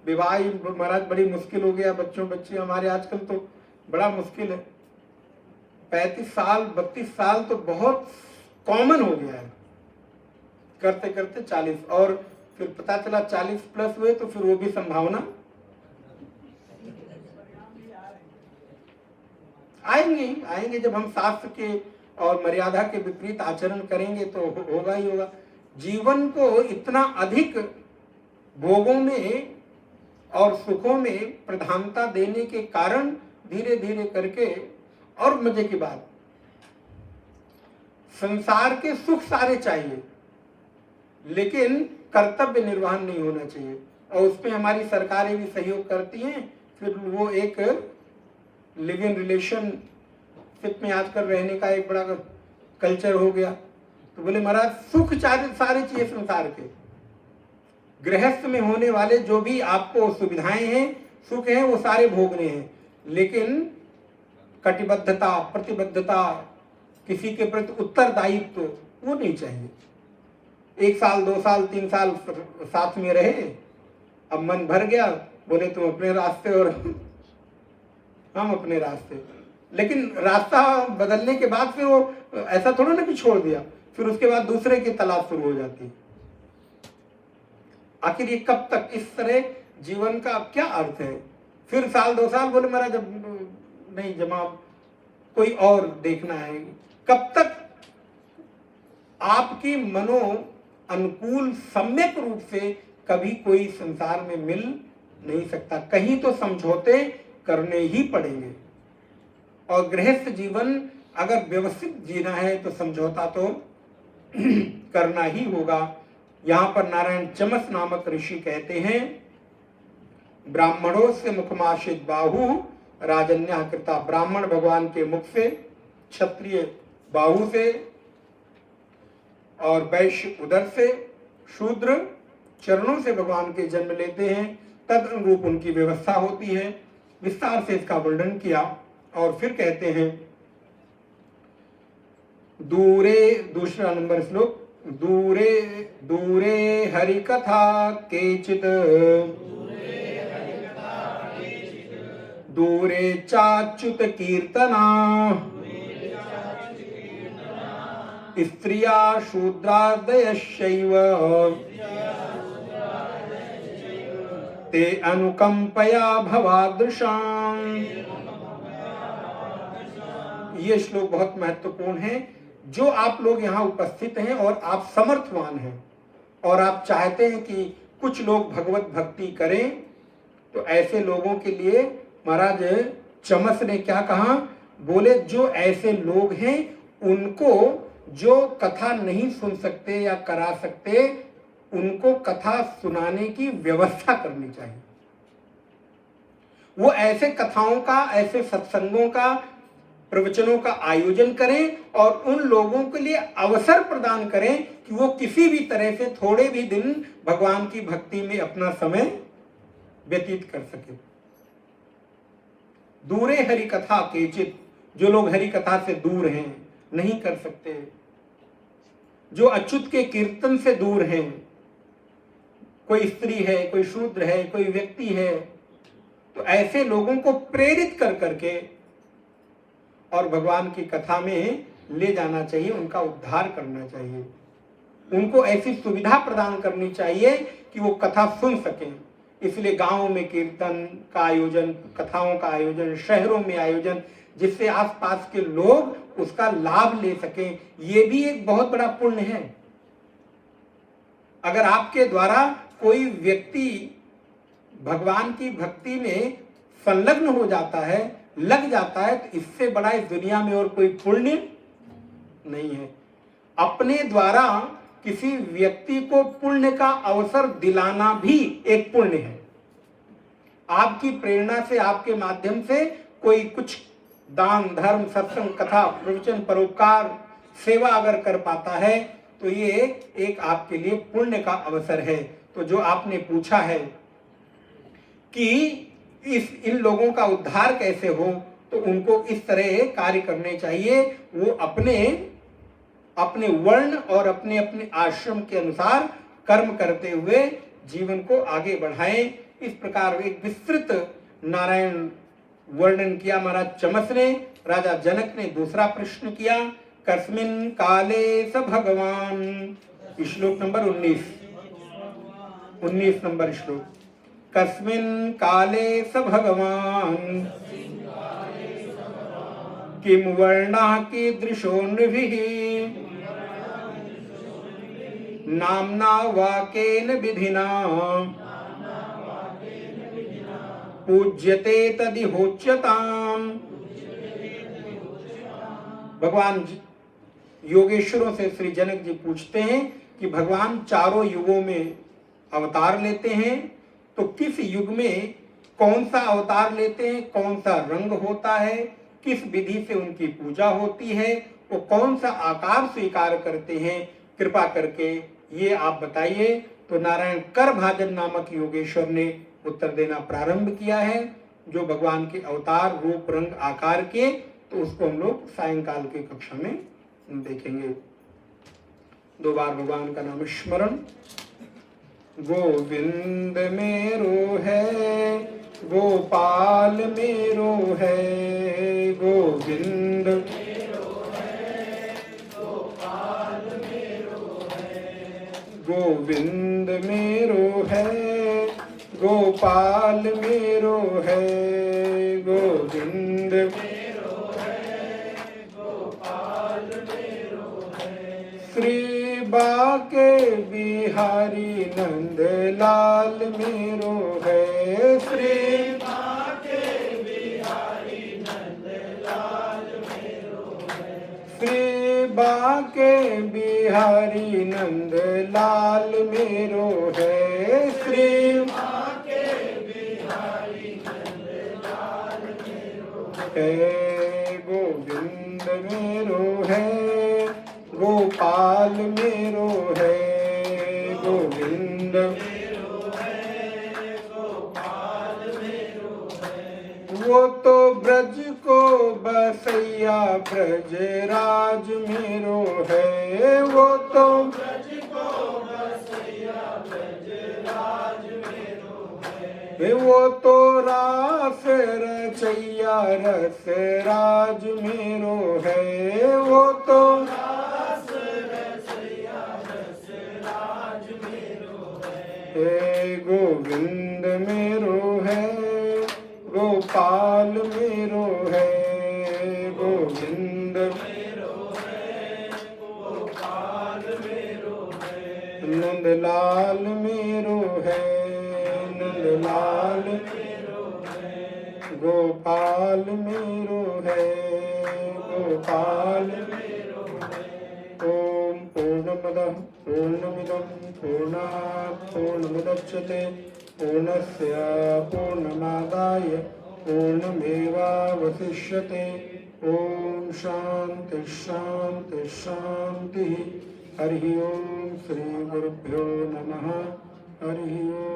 विवाह ही महाराज बड़ी मुश्किल हो गया। बच्चों बच्चे हमारे आजकल तो बड़ा मुश्किल है। 35 साल 32 साल तो बहुत कॉमन हो गया है, करते करते 40, और फिर पता चला 40 प्लस हुए तो फिर वो भी संभावना आएंगे जब हम शास्त्र के और मर्यादा के विपरीत आचरण करेंगे तो होगा ही होगा। जीवन को इतना अधिक भोगों में और सुखों में प्रधानता देने के कारण धीरे धीरे करके, और मजे की बात, संसार के सुख सारे चाहिए लेकिन कर्तव्य निर्वहन नहीं होना चाहिए, और उसमें हमारी सरकारें भी सहयोग करती हैं। फिर वो एक लिव इन रिलेशनशिप में आजकल रहने का एक बड़ा कल्चर हो गया। तो बोले महाराज सुख सारे चाहिए संसार के, गृहस्थ में होने वाले जो भी आपको सुविधाएं हैं, सुख हैं, वो सारे भोगने हैं, लेकिन कटिबद्धता, प्रतिबद्धता, किसी के प्रति उत्तरदायित्व वो नहीं चाहिए। 1 साल 2 साल 3 साल साथ में रहे, अब मन भर गया, बोले तुम अपने रास्ते और हम अपने रास्ते, लेकिन रास्ता बदलने के बाद फिर वो ऐसा थोड़ा ना कि छोड़ दिया, फिर उसके बाद दूसरे की तलाश शुरू हो जाती है। आखिर ये कब तक? इस तरह जीवन का क्या अर्थ है? फिर साल 2 साल बोले महाराज जब नहीं जमा, कोई और देखना है। कब तक आपकी मनो अनुकूल सम्यक रूप से कभी कोई संसार में मिल नहीं सकता, कहीं तो समझौते करने ही पड़ेंगे। और गृहस्थ जीवन अगर व्यवस्थित जीना है तो समझौता तो करना ही होगा। यहां पर नारायण चमस नामक ऋषि कहते हैं, ब्राह्मणों से मुखमाशित बाहु राजन्या कृता। ब्राह्मण भगवान के मुख से, क्षत्रिय बाहु से, और वैश्य उदर से, शूद्र चरणों से भगवान के जन्म लेते हैं। तद अनुरूप उनकी व्यवस्था होती है। विस्तार से इसका वर्णन किया और फिर कहते हैं, दूरे, दूसरा नंबर श्लोक, दूरे दूरे हरि कथा केचित, दूरे चाच्युत कीर्तना, स्त्रिया शूद्रादयश्चैव ते अनुकंपया भवादृशां। ये श्लोक बहुत महत्वपूर्ण है। जो आप लोग यहाँ उपस्थित हैं और आप समर्थवान हैं और आप चाहते हैं कि कुछ लोग भगवत भक्ति करें, तो ऐसे लोगों के लिए महाराज चमस ने क्या कहा? बोले जो ऐसे लोग हैं उनको जो कथा नहीं सुन सकते या करा सकते, उनको कथा सुनाने की व्यवस्था करनी चाहिए। वो ऐसे कथाओं का, ऐसे सत्संगों का, प्रवचनों का आयोजन करें और उन लोगों के लिए अवसर प्रदान करें कि वो किसी भी तरह से थोड़े भी दिन भगवान की भक्ति में अपना समय व्यतीत कर सके। दूरे हरि कथा केचित, जो लोग हरि कथा से दूर हैं, नहीं कर सकते, जो अच्युत के कीर्तन से दूर हैं, कोई स्त्री है, कोई शूद्र है, कोई व्यक्ति है, तो ऐसे लोगों को प्रेरित कर करके और भगवान की कथा में ले जाना चाहिए, उनका उद्धार करना चाहिए, उनको ऐसी सुविधा प्रदान करनी चाहिए कि वो कथा सुन सकें। इसलिए गांवों में कीर्तन का आयोजन, कथाओं का आयोजन, शहरों में आयोजन, जिससे आसपास के लोग उसका लाभ ले सकें, ये भी एक बहुत बड़ा पुण्य है। अगर आपके द्वारा कोई व्यक्ति भगवान की भक्ति में संलग्न हो जाता है, लग जाता है, तो इससे बड़ा इस दुनिया में और कोई पुण्य नहीं है। अपने द्वारा किसी व्यक्ति को पुण्य का अवसर दिलाना भी एक पुण्य है। आपकी प्रेरणा से, आपके माध्यम से कोई कुछ दान धर्म सत्संग कथा प्रवचन परोपकार सेवा अगर कर पाता है तो ये एक आपके लिए पुण्य का अवसर है। तो जो आपने पूछा है कि इन लोगों का उद्धार कैसे हो, तो उनको इस तरह कार्य करने चाहिए। वो अपने अपने वर्ण और अपने अपने आश्रम के अनुसार कर्म करते हुए जीवन को आगे बढ़ाएं। इस प्रकार एक विस्तृत नारायण वर्णन किया महाराज चमस ने। राजा जनक ने दूसरा प्रश्न किया, कस्मिन काले स भगवान, श्लोक नंबर 19 नंबर श्लोक, कस्मिन काले स भगवान किम वर्णा कीदृशो नृभिः नाम्ना वाकेन विधिना पूज्यते तदिहोच्यताम्। भगवान योगेश्वरों से श्री जनक जी पूछते हैं कि भगवान चारों युगों में अवतार लेते हैं, तो किस युग में कौन सा अवतार लेते हैं, कौन सा रंग होता है, किस विधि से उनकी पूजा होती है, वो कौन सा आकार स्वीकार करते हैं, कृपा करके ये आप बताइए। तो नारायण कर भाजन नामक योगेश्वर ने उत्तर देना प्रारंभ किया है, जो भगवान के अवतार रूप रंग आकार के, तो उसको हम लोग सायंकाल की कक्षा में देखेंगे। 2 बार भगवान का नाम स्मरण। गोविंद मेरो है, गोपाल मेरो है, गोविंद गोविंद मेरो है, गोपाल मेरो है, गोविंद मेरो है, गोपाल मेरो है। श्री बाके बिहारी नंद लाल मेरो है, श्री बाके बिहारी नंद लाल मेरो है, श्री बाके बिहारी नंद लाल मेरो है, श्री बाके बिहारी नंद लाल मेरो है, गोविंद मेरो है, गोपाल मेरो है, गोविंद मेरो है, गोपाल मेरो है। वो तो ब्रज को बसैया ब्रज राज मेरो है, वो तो ब्रज को बसैया ब्रज राज मेरो है, वो तो रास रचैया रस राज मेरो है, वो तो रास रचैया रस राज मेरो है, गोविंद मेरो है, गोपाल मेरो है, गोविंद मेरो है, गोपाल मेरो है, नंदलाल मेरो है, नंदलाल मेरो है, गोपाल मेरो है, गोपाल मेरो है। ओम पूर्णमदः पूर्णमिदं पूर्णात् पूर्णमुदच्यते पूर्णस्य पूर्णमादाय पूर्णमेवावशिष्यते। ओम शांति शांति शांति। हरि ओम। श्री गुरुभ्यो नमः। हरि ओम।